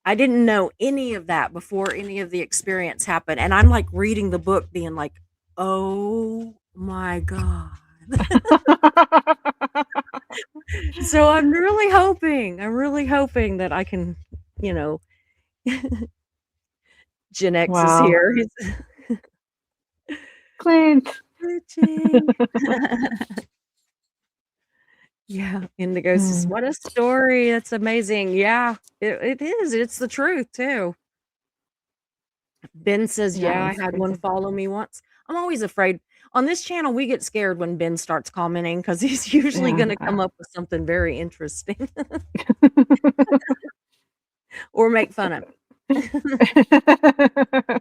I didn't know any of that before any of the experience happened. And I'm like reading the book being like, "Oh my God." So I'm really hoping that I can, you know, Gen X is Wow. here. He's Clint. Witchy. Yeah, Indigo says, Mm, "What a story. That's amazing." Yeah, it is. It's the truth too. Ben says, yeah, "Yeah, I it's had one crazy. follow me once." I'm always afraid. On this channel, we get scared when Ben starts commenting because he's usually Yeah. going to come up with something very interesting or make fun of me.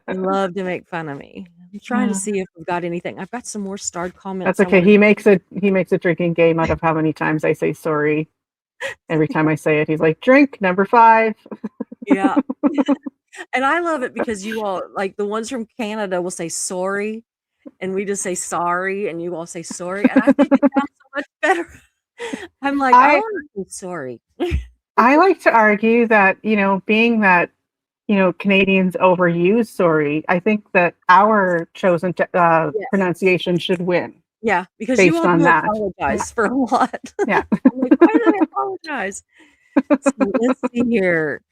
They love to make fun of me. I'm trying to see if we've got anything. I've got some more starred That's comments I okay. want to. He makes a drinking game out of how many times I say sorry. Every time I say it, he's like, "Drink number 5." Yeah. And I love it because you all, like the ones from Canada, will say sorry, and we just say sorry, and you all say sorry, and I think it sounds so much better. I'm like, "I I wanna say sorry." I like to argue that, being that, Canadians overuse sorry, I think that our chosen Yes. pronunciation should win Yeah, because you based all on do that. Yeah. apologize for a lot. Yeah. I'm like, "Why do they apologize?" So let's see here.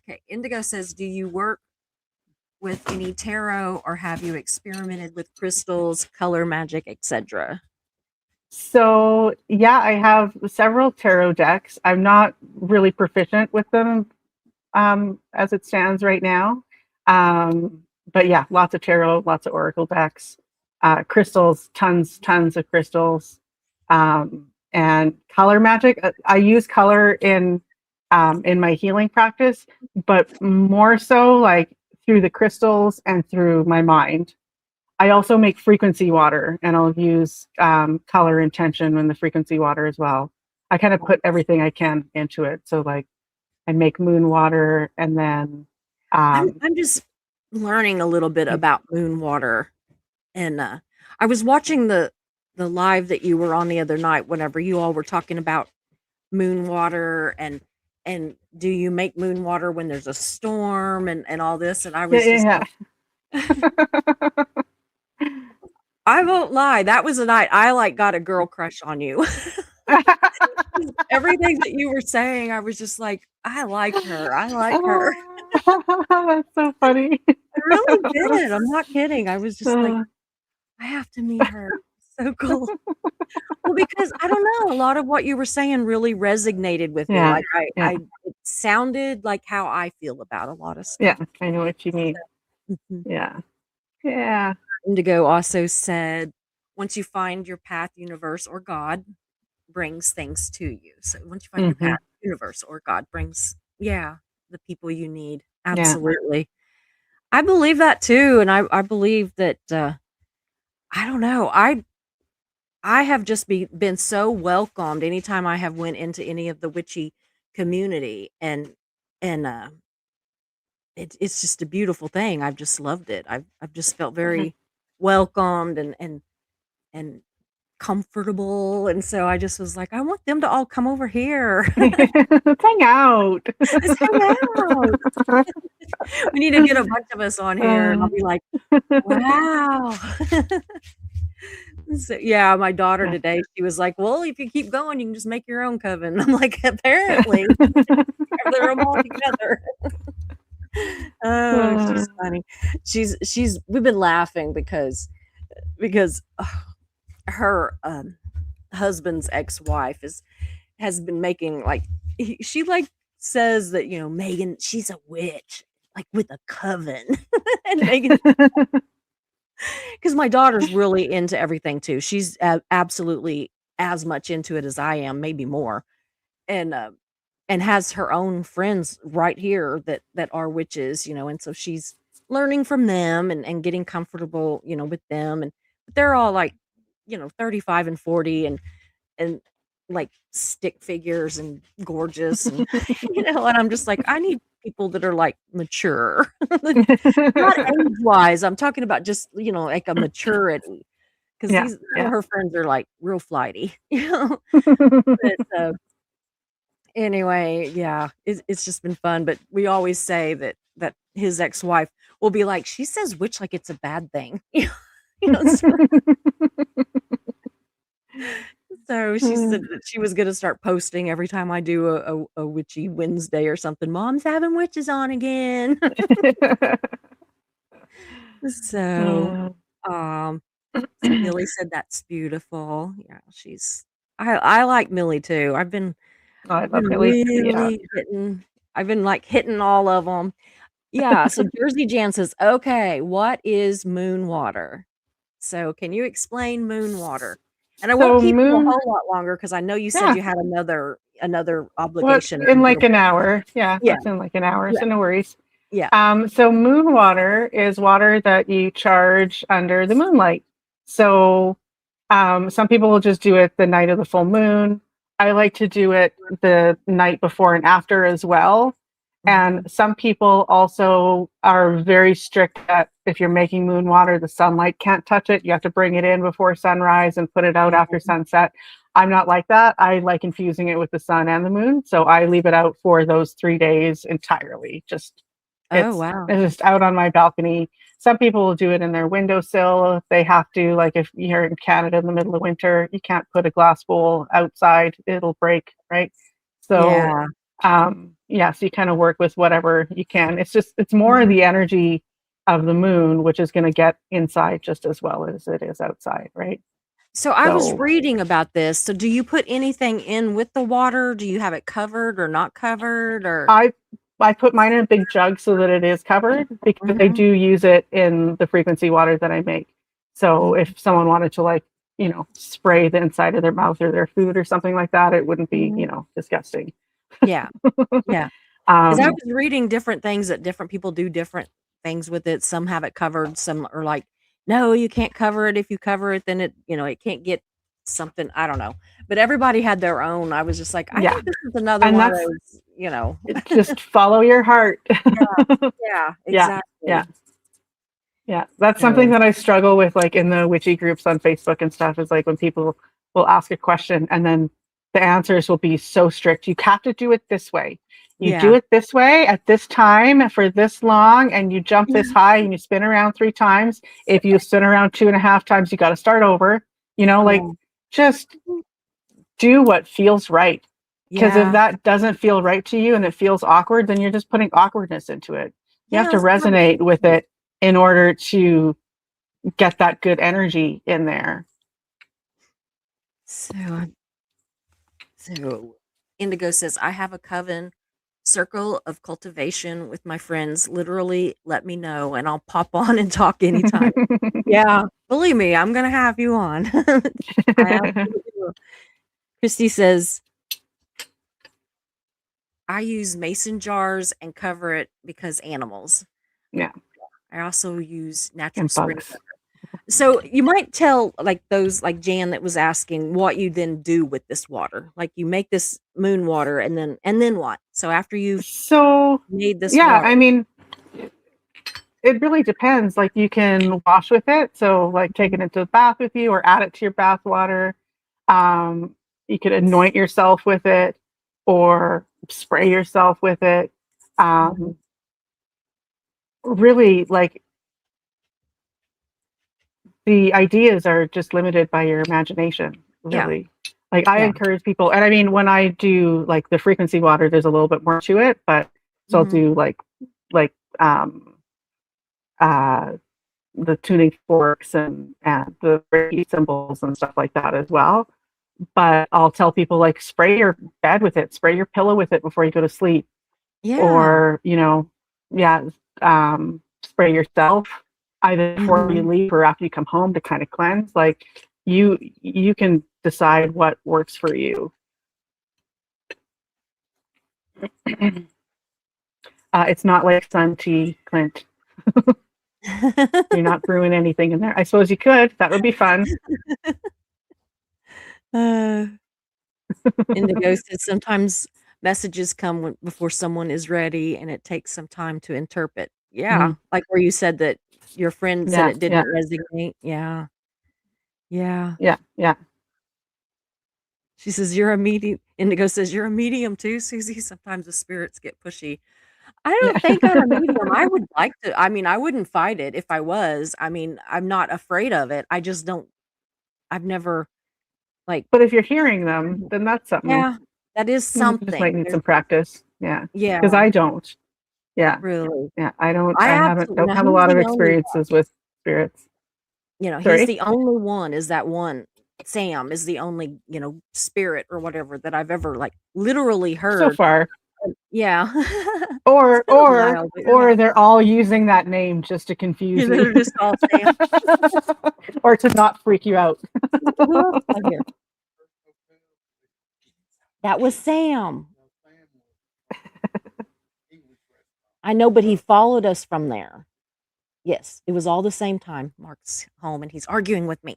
Okay, Indigo says, "Do you work with any tarot, or have you experimented with crystals, color magic, etc.?" So, yeah, I have several tarot decks. I'm not really proficient with them as it stands right now. But yeah, lots of tarot, lots of oracle decks, crystals, tons of crystals, and color magic. I use color in my healing practice, but more so like through the crystals and through my mind. I also make frequency water, and I'll use color intention in the frequency water as well. I kind of put everything I can into it. So like I make moon water, and then I'm um, I'm just learning a little bit about moon water, and I was watching the live that you were on the other night whenever you all were talking about moon water, and do you make moon water when there's a storm and all this, and I Yeah, was just yeah, like, I won't lie, that was the night I like got a girl crush on you. yeah. Everything that you were saying, I was just like, I like her. I like her. That's so funny. I really did. I'm not kidding. I was just like, Uh, I have to meet her. So cool. Well, because I don't know, a lot of what you were saying really resonated with me. yeah, Like yeah, it sounded like how I feel about a lot of yeah. stuff. I know what you mean. Mhm. Yeah, yeah. Indigo also said, once you find your path, universe or God brings things to you. So once you find your Hmm. path, universe or God brings, yeah, the people you need. Yeah. Absolutely. I believe that too. And I believe that, I don't know. I have just been so welcomed anytime I have went into any of the witchy community, and it's just a beautiful thing. I've just loved it. I've just felt Mhm. very welcomed and comfortable, and so I just was like, I want them to all come over here. Let's hang out. Let's hang out. We need to get a bunch of us on here, and I'll Uh, be like, wow. So, yeah, my daughter yeah. today, she was like, "Well, if you keep going, you can just make your own coven." I'm like, "Apparently." Gather 'em all together. Oh, Uh, she's funny. She's we've been laughing because her, husband's ex-wife has been making, like she, like, says that, Megan, she's a witch, like, with a coven. And Megan, because my daughter's really into everything too. She's absolutely as much into it as I am, maybe more, and and has her own friends right here that are witches, and so she's learning from them and getting comfortable, with them, and but they're all like, 35 and 40 and like stick figures and gorgeous and and I'm just like, I need people that are like mature. Not age wise. I'm talking about just, like a maturity. Because yeah, these some of yeah. her friends are like real flighty, But anyway, yeah, it's just been fun. But we always say that his ex-wife will be like, she says witch like it's a bad thing. So she said that she was gonna start posting every time I do a witchy Wednesday or something. Mom's having witches on again. So, Uh, um, Millie said that's beautiful. Yeah, I like Millie too. Oh, I I've been love Billy too, yeah. really hitting I've been, like, hitting all of them. Yeah, so Jersey Jan says, "Okay, what is moon water?" So, can you explain moon water? And I won't So keep you a moon, whole lot longer because I know you said yeah. you had another What, obligation in in a like little an bit. hour? Yeah, Yeah, that's in like an hour, yeah, so no worries. yeah. So moon water is water that you charge under the moonlight. So some people will just do it the night of the full moon. I like to do it the night before and after as well. And Mhm. some people also are very strict that if you're making moon water, the sunlight can't touch it. You have to bring it in before sunrise and put it out after Mhm. sunset. I'm not like that. I like infusing it with the sun and the moon. So I leave it out for those 3 days entirely. Just Oh, wow. it's just out on my balcony. Some people will do it in their windowsill if they have to. Like if you're in Canada in the middle of winter, you can't put a glass bowl outside, it'll break, right? So Yeah. yeah, so you kind of work with whatever you can. It's more Mhm. the energy of the moon, which is going to get inside just as well as it is outside, right? So I was So reading about this. So do you put anything in with the water? Do you have it covered or not covered or I I put mine in a big jug so that it is covered because I Mhm. do use it in the frequency water that I make. So Mhm. if someone wanted to like, spray the inside of their mouth or their food or something like that, it wouldn't be, Mhm. disgusting. Yeah. Yeah. 'Cause I um, was reading different things that different people do different things with it. Some have it covered, some are like, "No, you can't cover it. If you cover it, then it can't get something." I don't know. But everybody had their own. I was just like, "I yeah, think this is another and one of that's those," it, just follow your heart. Yeah, yeah, Yeah, yeah. exactly. Yeah, that's something So, that I struggle with, like in the witchy groups on Facebook and stuff, is like when people will ask a question and then the answers will be so strict. You have to do it this way. You do yeah. it this way at this time for this long, and you jump this high and you spin around 3 times. If you spin around 2.5 times, you got to start over. Like Yeah. just do what feels right. Because if Yeah. that doesn't feel right to you and it feels awkward, then you're just putting awkwardness into it. You have Yeah, to that's what I'm resonate with thinking. it in order to get that good energy in there. So, so Indigo says, I have a coven circle of cultivation with my friends. Literally, let me know and I'll pop on and talk anytime. Yeah, believe me, I'm gonna have you on. I absolutely will. Christy says, I use mason jars and cover it because animals. Yeah, I also use natural and spring bugs. water. So you might tell like those like Jan that was asking what you then do with this water. Like you make this moon water and then what? So after you've So, made this yeah, water. I mean, it really depends. Like you can wash with it, so like take it into the bath with you, or add it to your bath water. Um, you could anoint yourself with it, or spray yourself with it. Mhm. Um, Really, like the ideas are just limited by your imagination, Yeah. really. Like I Yeah. encourage people, and I mean, when I do like the frequency water, there's a little bit more to it, but so I'll Mhm. do like uh the tuning forks and the Reiki symbols and stuff like that as well. But I'll tell people like spray your bed with it, spray your pillow with it before you go to sleep, Yeah. or yeah, spray yourself either before you Mhm. leave or after you come home to kind of cleanse. Like you can decide what works for you. It's not like sun tea, Clint. You're not brewing anything in there. I suppose you could. That would be fun. uh, Indigo says sometimes messages come before someone is ready and it takes some time to interpret. Mhm. Yeah. Like where you said that your friend said Yeah, it didn't yeah, resonate. Yeah. Yeah. yeah, yeah. She says, "You're a medium." Indigo says, "You're a medium too, Susie. Sometimes the spirits get pushy." I Yeah. don't think I'm a medium. I would like to. I mean, I wouldn't fight it if I was. I mean, I'm not afraid of it. I just don't. I've never like. But if you're hearing them, then that's something. Yeah, that is You just might something. need There's, some practice. Yeah. Because yeah, I don't. Yeah. really. Yeah. I I haven't absolutely. don't Now, have a he's lot of the only experiences with spirits. he's Sorry. the only one. Is that one? Sam is the only spirit or whatever that I've ever like literally So heard. far. Yeah, it's Or been a or while, but yeah, or they're all using that name just to confuse you. they're just all Sam. Or to not freak you out. Who else out here? That was Sam. I know, but he followed us from there. Yes, it was all the same time. Mark's home and he's arguing with me.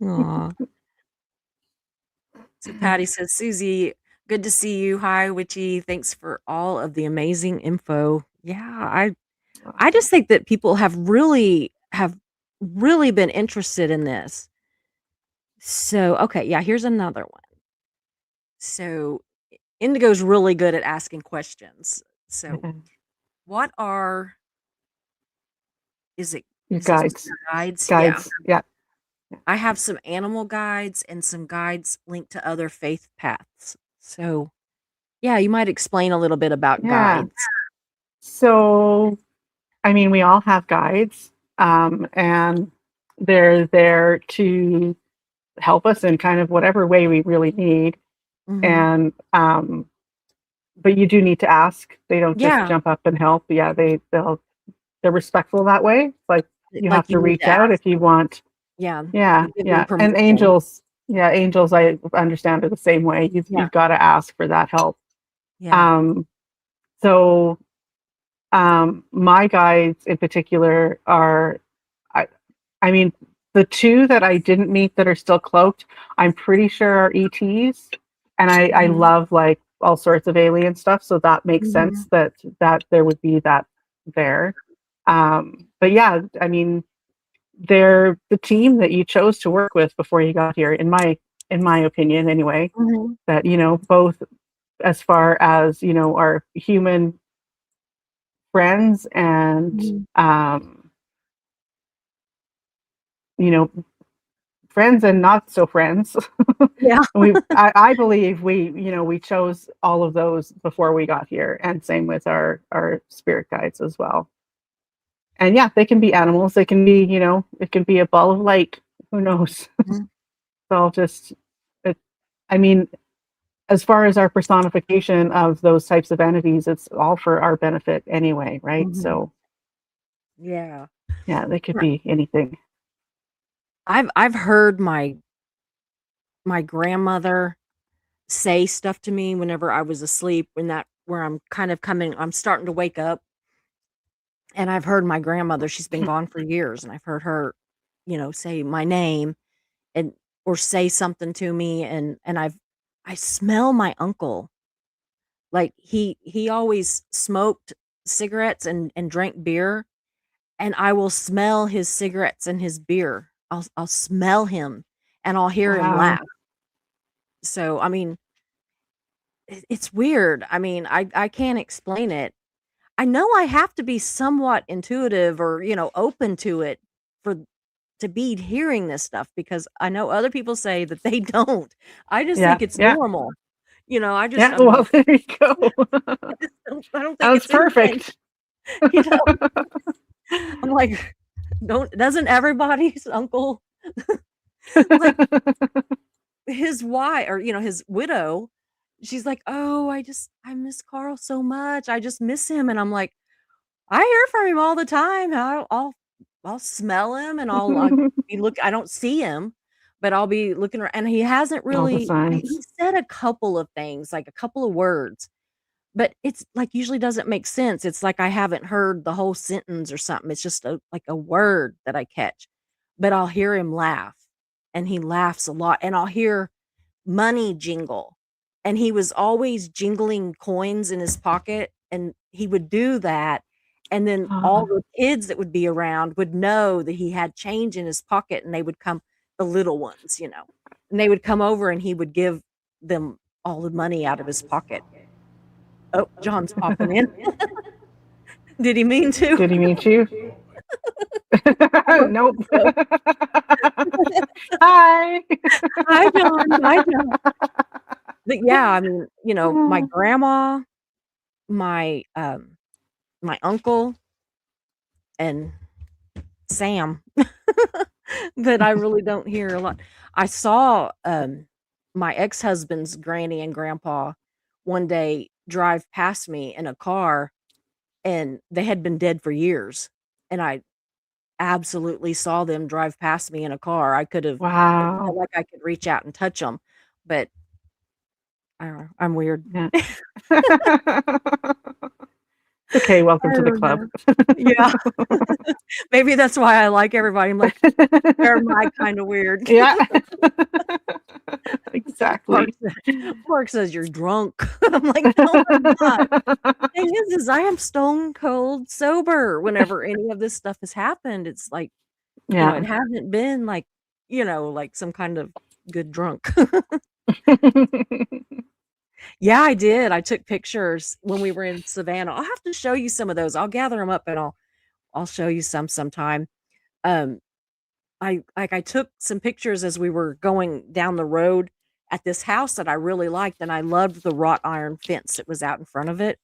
Aw. So Patty says, Susie, good to see you. Hi, Witchy. Thanks for all of the amazing info. Yeah, I just think that people have really been interested in this. So, okay, yeah, here's another one. So Indigo's really good at asking questions. So what are is it Your is those guides. guides? Yeah. Guides. Yeah. I have some animal guides and some guides linked to other faith paths. So, yeah, you might explain a little bit about Yeah. guides. So I mean, we all have guides, and they're there to help us in kind of whatever way we really need. Mhm. And but you do need to ask. They don't just Yeah, jump up and help. Yeah, they're respectful that way. Like you like have you to need reach to out ask. if you want. Yeah, Yeah, you give them yeah. And permission. angels, yeah, angels I understand are the same way. Yeah, You've got to ask for that help. yeah. Um so my guides in particular are I, I mean, the two that I didn't meet that are still cloaked, I'm pretty sure are ETs. And I Mhm. love like all sorts of alien stuff, so that makes Mhm. sense that there would be that there. But yeah, I mean, they're the team that you chose to work with before you got here, in my opinion, anyway. Mhm. That both as far as our human friends and Mhm. you know friends and not so friends. Yeah. I believe we chose all of those before we got here, and same with our spirit guides as well. And yeah, they can be animals, they can be, it can be a ball of light, who knows. Mhm. It's all just it, I mean, as far as our personification of those types of entities, it's all for our benefit anyway, right? Mhm. So Yeah. yeah, they could Right. be anything. I've heard my grandmother say stuff to me whenever I was asleep, when that where I'm starting to wake up, and I've heard my grandmother, she's been gone for years, and I've heard her, say my name, and or say something to me, and I smell my uncle. Like, he always smoked cigarettes and drank beer, and I will smell his cigarettes and his beer. I'll smell him, and I'll hear him Wow. laugh. So, I mean, it's weird. I mean, I can't explain it. I know I have to be somewhat intuitive, or, open to it for to be hearing this stuff, because I know other people say that they don't. I just Yeah, think it's yeah, normal. yeah. I'm Well, like, there you go. I don't think That's it's anything, perfect. you know? I'm like, doesn't everybody's uncle, like, his wife, or, his widow, she's like, "Oh, I miss Carl so much. I just miss him." And I'm like, "I hear from him all the time. I'll smell him, and I don't see him, but I'll be looking around, and he hasn't All the really he signs. said a couple of things, like a couple of words, but it's like usually doesn't make sense. It's like I haven't heard the whole sentence or something. It's just like a word that I catch, but I'll hear him laugh, and he laughs a lot, and I'll hear money jingle, and he was always jingling coins in his pocket, and he would do that, and then all Ah, the kids that would be around would know that he had change in his pocket, and they would come, the little ones, and they would come over, and he would give them all the money out of his pocket. Oh, John's popping in. Did he mean to? did he meet you? I don't Nope. think so. Hi. Hi, John. Bye, John. But yeah, I mean, my grandma, my, my uncle, and Sam, that I really don't hear a lot. I saw, my ex-husband's granny and grandpa one day drive past me in a car, and they had been dead for years, and I absolutely saw them drive past me in a car. It felt Wow. like I could reach out and touch them, but I don't know, I'm weird. Yeah. Okay, welcome I to the don't club. know. Yeah. Maybe that's why I like everybody. I'm like, "They're my kinda weird." Yeah. Mark Exactly. said Mark says, "You're drunk." I'm like, "No, I'm not." Thing is I am stone cold sober whenever any of this stuff has happened. It's like, Yeah. it hasn't been like, like some kind of good drunk. Yeah, I did. I took pictures when we were in Savannah. I'll have to show you some of those. I'll gather them up, and I'll show you some sometime. Um, I took some pictures as we were going down the road at this house that I really liked, and I loved the wrought iron fence that was out in front of it,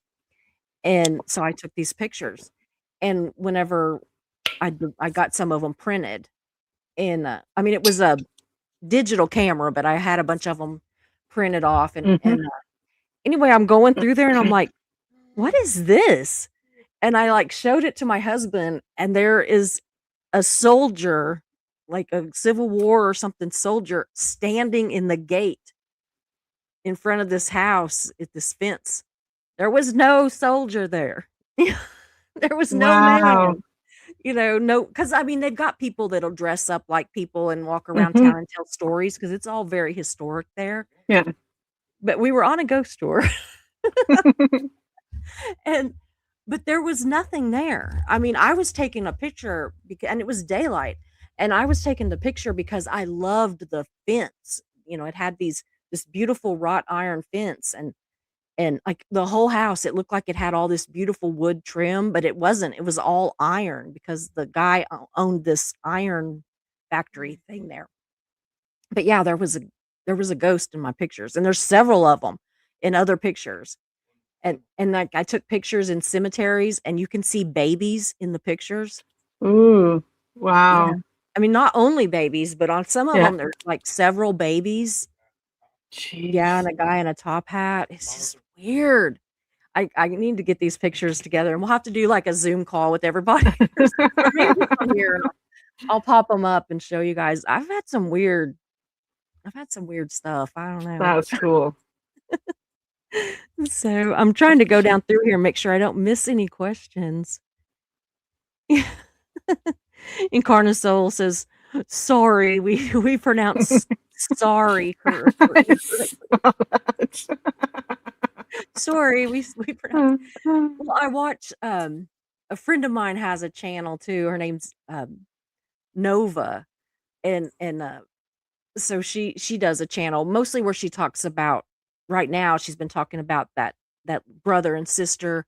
and so I took these pictures, and whenever I got some of them printed, and, I mean, it was a digital camera, but I had a bunch of them printed off, Mhm. anyway, I'm going through there, and I'm like, "What is this?" And I, like, showed it to my husband, and there is a soldier, like a Civil War or something soldier, standing in the gate in front of this house at this fence. There was no soldier there. There was no Wow. man, no, because I mean, they've got people that'll dress up like people and walk around Mhm. town and tell stories, because it's all very historic there, Yeah. but we were on a ghost tour. And but there was nothing there. I mean, I was taking a picture and it was daylight, and I was taking the picture because I loved the fence. It had this beautiful wrought iron fence, and like the whole house, it looked like it had all this beautiful wood trim, but it wasn't. It was all iron because the guy owned this iron factory thing there. But yeah, there was a ghost in my pictures, and there's several of them in other pictures. And like I took pictures in cemeteries, and you can see babies in the pictures. Ooh, Yeah. wow. I mean, not only babies, but on some of Yeah. them, there's like several babies. Yeah, and Jeez. a guy in a top hat. It's just weird. I need to get these pictures together, and we'll have to do like a Zoom call with everybody or maybe on here, and I'll pop them up and show you guys. I've had some weird stuff. I don't know. That's cool. So I'm trying to go down through here and make sure I don't miss any questions. Incarnasoul says, "Sorry, we pronounce sorry I correctly. saw that. Sorry, we pronounce." Well, I watch. A friend of mine has a channel too. Her name's Nova, and so she does a channel mostly where she talks about. Right now, she's been talking about that brother and sister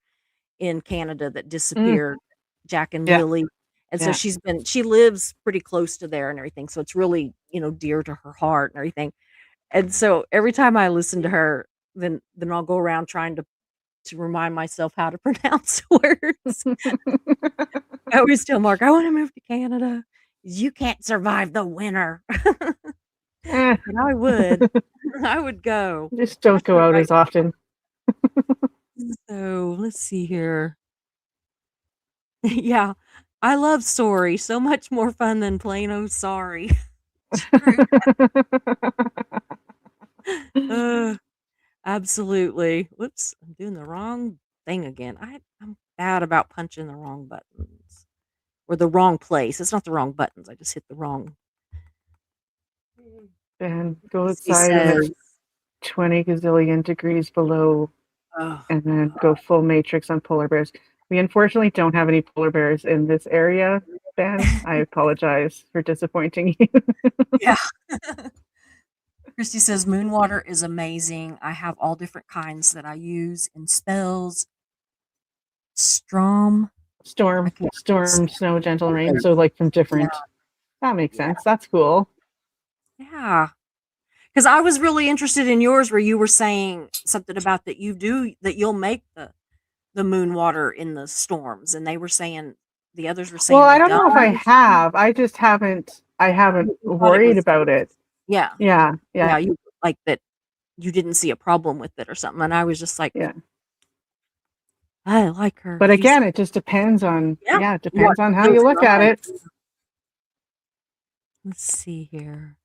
in Canada that Mm, disappeared, Jack and yeah, Lily. And so yeah. she lives pretty close to there and everything. So it's really, dear to her heart and everything. And so every time I listen to her, then I'll go around trying to remind myself how to pronounce words. I always tell Mark, I want to move to Canada. You can't survive the winter. Eh, And I would. I would go. just don't That's go all out right. as often. So let's see here. Yeah. I love sorry. So much more fun than plain old sorry. True. Uh, absolutely. Whoops, I'm doing the wrong thing again. I'm bad about punching the wrong buttons or the wrong place. It's not the wrong buttons. I just hit the wrong. And go He outside when says, it's 20 gazillion degrees below, "Oh, and then go full matrix on polar bears. We unfortunately don't have any polar bears in this area, Ben. I apologize for disappointing you. yeah." Christy says, "Moon water is amazing. I have all different kinds that I use in spells. Strom. I can't Storm, stand snow, gentle rain. it. So like from Yeah, different. That makes yeah, sense. That's cool. yeah. Because I was really interested in yours, where you were saying something about that you'll make the moon water in the storms, and the others were Well, saying I they don't don't. know if I have. I just haven't. I haven't You thought it worried was, about it. yeah, Yeah, yeah, yeah. You like that. You didn't see a problem with it or something, and I was just like, yeah. I like her. But She's again, it just depends on. yeah. Yeah, it What depends on how you goes look at on? it. Let's see here.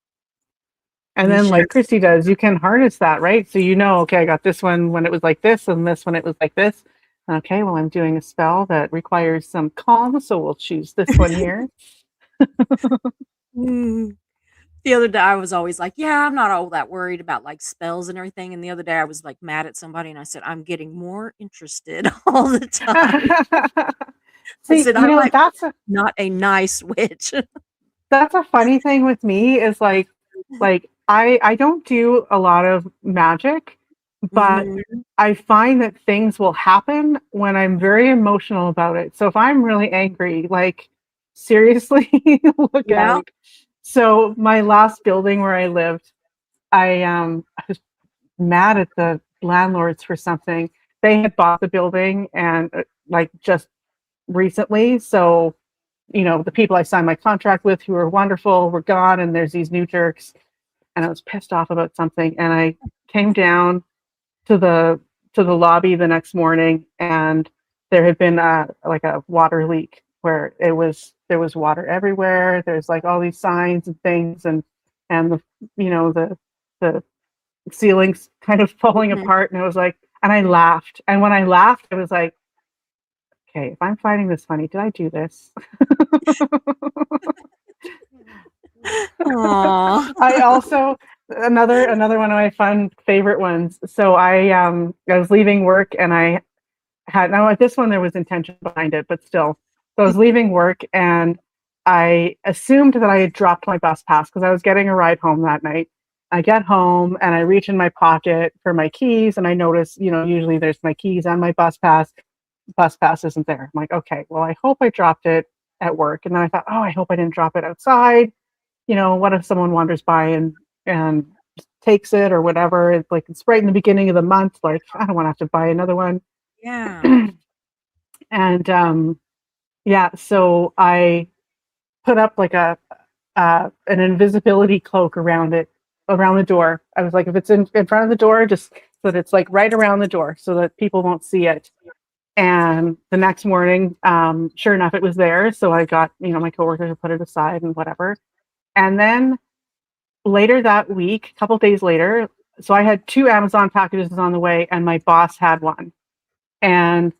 And then, Misha. like Christy does, you can harness that, right? So you know, okay, I got this one when it was like this, and this when it was like this. Okay, well, I'm doing a spell that requires some calm, so we'll choose this one here. Mm. The other day, I was always like, "Yeah, I'm not all that worried about like spells and everything." And the other day, I was like mad at somebody, and I said, "I'm getting more interested all the time." I See, said, "I might be that's not a nice witch." a funny thing with me is like I don't do a lot of magic, but Mhm. I find that things will happen when I'm very emotional about it. So if I'm really angry, like seriously, look Yeah. out. So my last building where I lived, I was mad at the landlords for something. They had bought the building and like just recently, so the people I signed my contract with who were wonderful were gone, and there's these new jerks, and I was pissed off about something, and I came down to the lobby the next morning, and there had been like a water leak where there was water everywhere. There's like all these signs and things, and the ceilings kind of falling Mhm. apart, and I was like, and I laughed, and when I laughed, I was like, okay, if I'm finding this funny, did I do this? Aw. I also another one of my fun favorite ones. So I was leaving work and I had now at this one there was intention behind it, but still. So I was leaving work and I assumed that I had dropped my bus pass because I was getting a ride home that night. I get home and I reach in my pocket for my keys and I notice, usually there's my keys and my bus pass. Bus pass isn't there. I'm like, okay, well, I hope I dropped it at work. And then I thought, oh, I hope I didn't drop it outside. What if someone wanders by and takes it or whatever? It's like it's right in the beginning of the month. Like I don't want to have to buy another one. Yeah. And yeah, so I put up like an invisibility cloak around it, around the door. I was like, if it's in front of the door, just so that it's like right around the door so that people won't see it. And the next morning, sure enough, it was there. So I got, my coworker to put it aside and whatever. And then later that week, a couple days later, so I had 2 Amazon packages on the way and my boss had one. And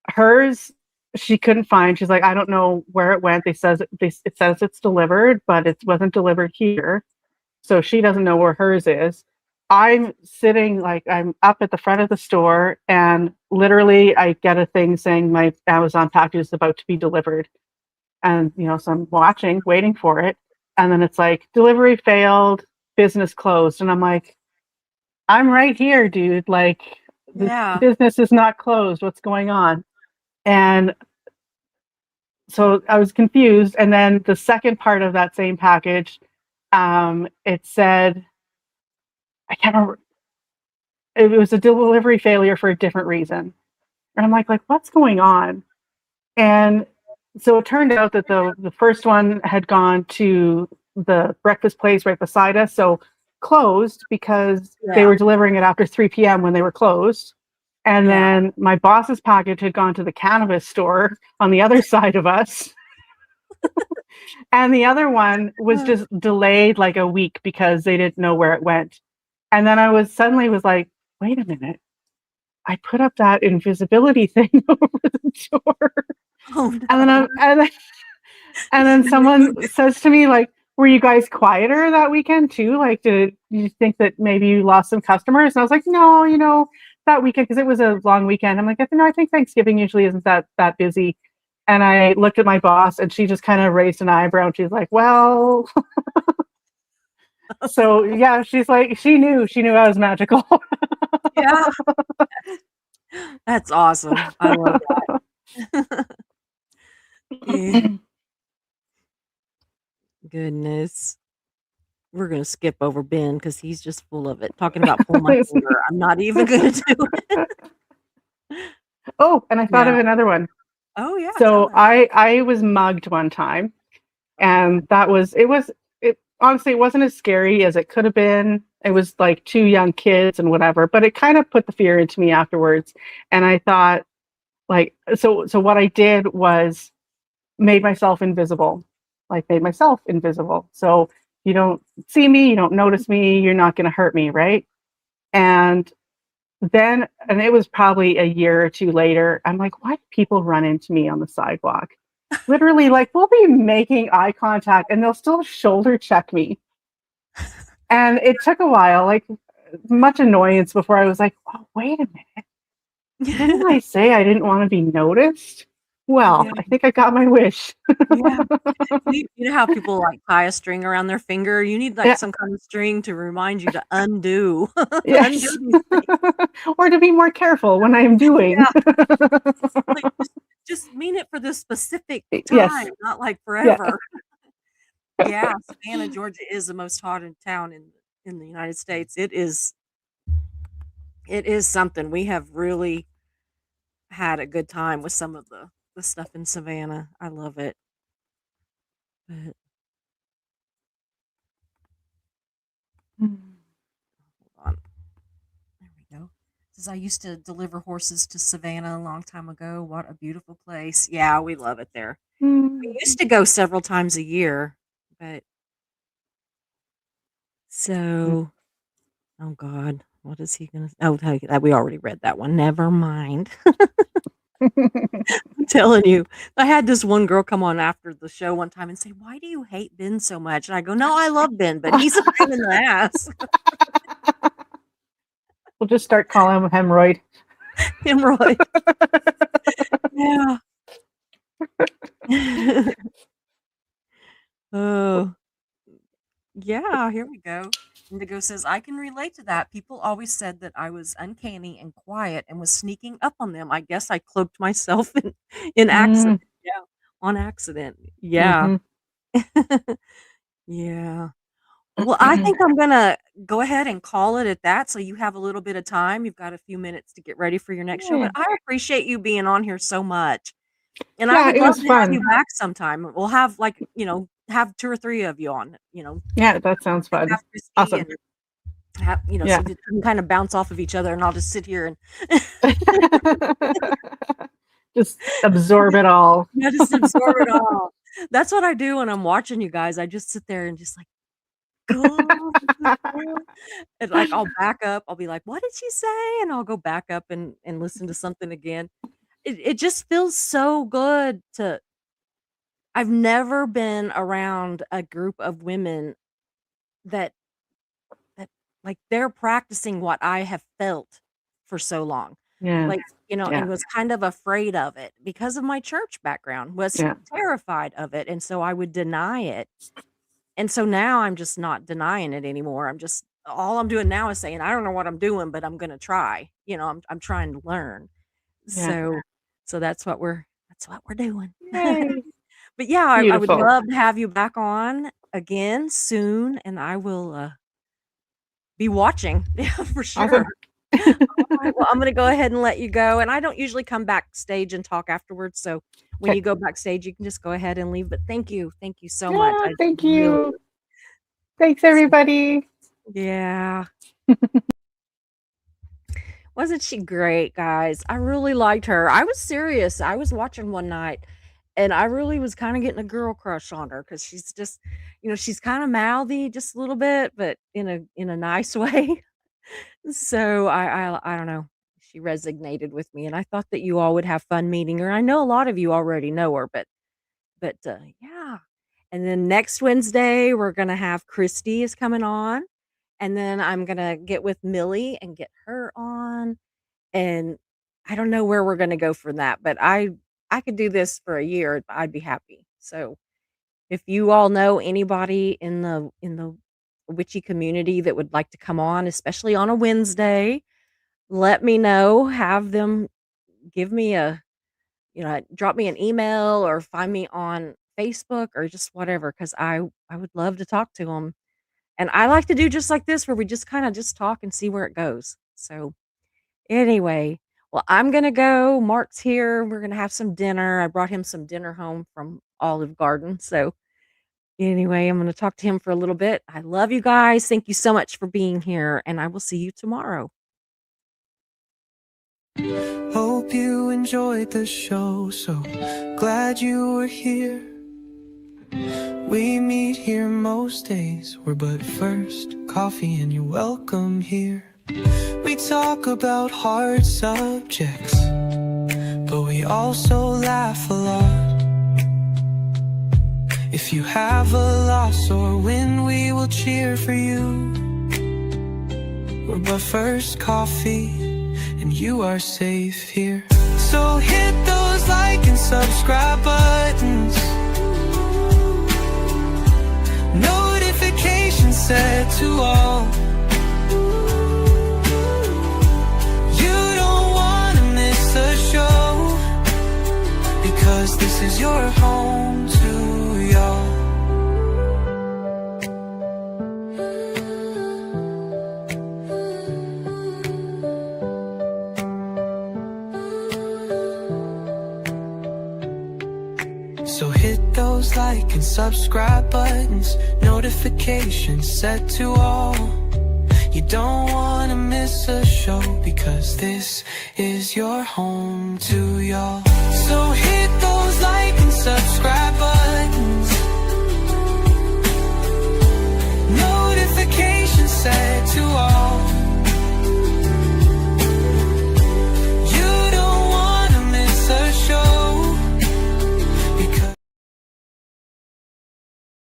hers, she couldn't find. She's like, I don't know where it went. It says it's delivered, but it wasn't delivered here. So she doesn't know where hers is. I'm sitting like I'm up at the front of the store and literally I get a thing saying my Amazon package is about to be delivered. And so I'm watching, waiting for it. And then it's like delivery failed, business closed. And I'm like, I'm right here, dude. Like the Yeah. business is not closed. What's going on? And so I was confused. And then the second part of that same package, it said, I can't remember, it was a delivery failure for a different reason. And I'm like, what's going on? And so it turned out that the first one had gone to the breakfast place right beside us, so closed because they were delivering it after 3 p.m. when they were closed. And then my boss's package had gone to the cannabis store on the other side of us. And the other one was just delayed like a week because they didn't know where it went. And then I was suddenly like, wait a minute. I put up that invisibility thing over the door. Oh no. And then someone says to me, like, were you guys quieter that weekend too? Like, did you think that maybe you lost some customers? And I was like, no, that weekend, because it was a long weekend. I'm like, no, I think Thanksgiving usually isn't that busy. And I looked at my boss and she just kind of raised an eyebrow and she's like, well, so yeah, she's like, she knew I was magical. Yeah. That's awesome. I love that. Yeah. Goodness. We're gonna skip over Ben because he's just full of it. Talking about pull my finger. I'm not even gonna do it. Oh, and I thought of another one. Oh yeah. So I was mugged one time, and it honestly it wasn't as scary as it could have been. It was like 2 young kids and whatever, but it kind of put the fear into me afterwards. And I thought, like, so what I did was made myself invisible. So you don't see me, you don't notice me, you're not going to hurt me, right? And and it was probably a year or 2 later, I'm like, why do people run into me on the sidewalk? Literally, like, we'll be making eye contact and they'll still shoulder check me. And it took a while, like much annoyance before I was like, oh, wait a minute. Didn't I say I didn't want to be noticed? Well, Yeah. I think I got my wish. Yeah. You know how people like tie a string around their finger? You need like some kind of string to remind you to undo. Yes. Undo these things. Or to be more careful when I am doing. Yeah. Like, just mean it for this specific Yes. time, not like Yeah. forever. Yeah, Savannah, Georgia is the most haunted town in the United States. It is something. We have really had a good time with some of the stuff in Savannah. I love it. But hold on. There we go. Says I used to deliver horses to Savannah a long time ago. What a beautiful place. Yeah, we love it there. We used to go several times a year, but so oh God, what is he gonna? Oh, we already read that one. Never mind. I'm telling you. I had this one girl come on after the show one time and say, "Why do you hate Ben so much?" And I go, "No, I love Ben, but he's a pain in the ass." We'll just start calling him Hemorrhoid. Hemorrhoid. Yeah. Oh, yeah, here we go. Indigo says, "I can relate to that. People always said that I was uncanny and quiet and was sneaking up on them. I guess I cloaked myself in Mm, accident." Yeah, on accident. Yeah. hmm Yeah. Well, I think I'm gonna go ahead and call it at that, so you have a little bit of time. You've got a few minutes to get ready for your next show, Yeah, but I appreciate you being on here so much, and I yeah, would it love was to have fun. you back sometime. We'll have, like, have 2 or 3 of you on, Yeah, that sounds and fun. have Christy Awesome. and have Yeah. so that we can kinda bounce off of each other, and I'll just sit here and Just absorb it all. yeah, just absorb it all. That's what I do when I'm watching you guys. I just sit there and just like, "Go, go." And, like, I'll back up. I'll be like, "What did she say?" And I'll go back up and listen to something again. It just feels so good to I've never been around a group of women that that, like, they're practicing what I have felt for so long. Yeah, Like, and yeah, was kind of afraid of it because of my church background, was yeah, terrified of it, and so I would deny it. And so now I'm just not denying it anymore. I'm just all I'm doing now is saying, "I don't know what I'm doing, but I'm gonna try." I'm trying to learn. yeah. So that's what we're doing. Yay. But yeah, I would Beautiful. love to have you back on again soon, and I will be watching. Yeah, for sure. Awesome. Alright, well, I'm gonna go ahead and let you go, and I don't usually come backstage and talk afterwards, so when Okay. you go backstage, you can just go ahead and leave, but thank you so much. Yeah, I thank really you. Thanks, everybody. yeah. Wasn't she great, guys? I really liked her. I was serious. I was watching one night, and I really was kinda getting a girl crush on her because she's just she's kinda mouthy just a little bit, but in a nice way. So I don't know. She resonated with me, and I thought that you all would have fun meeting her. I know a lot of you already know her, but yeah. And then next Wednesday, we're gonna have Christy is coming on, and then I'm gonna get with Millie and get her on, and I don't know where we're gonna go from that, but I could do this for a year. I'd be happy. So if you all know anybody in the witchy community that would like to come on, especially on a Wednesday, let me know. Have them give me drop me an email or find me on Facebook or just whatever, because I would love to talk to them. And I like to do just like this, where we just kind of just talk and see where it goes. So anyway, well, I'm gonna go. Mark's here. We're gonna have some dinner. I brought him some dinner home from Olive Garden. So anyway, I'm gonna talk to him for a little bit. I love you guys. Thank you so much for being here, and I will see you tomorrow. Hope you enjoyed the show, so glad you were here. We meet here most days, we're but first coffee and you're welcome here. We talk about hard subjects, but we also laugh a lot. If you have a loss or win, we will cheer for you. We're but first coffee and you are safe here. So hit those like and subscribe buttons, notifications set to all. You don't wanna miss a show, because this is your home to y'all. So hit those like and subscribe buttons, notifications set to all. You don't wanna miss a show, because this is your home to y'all. So hit those like and subscribe buttons.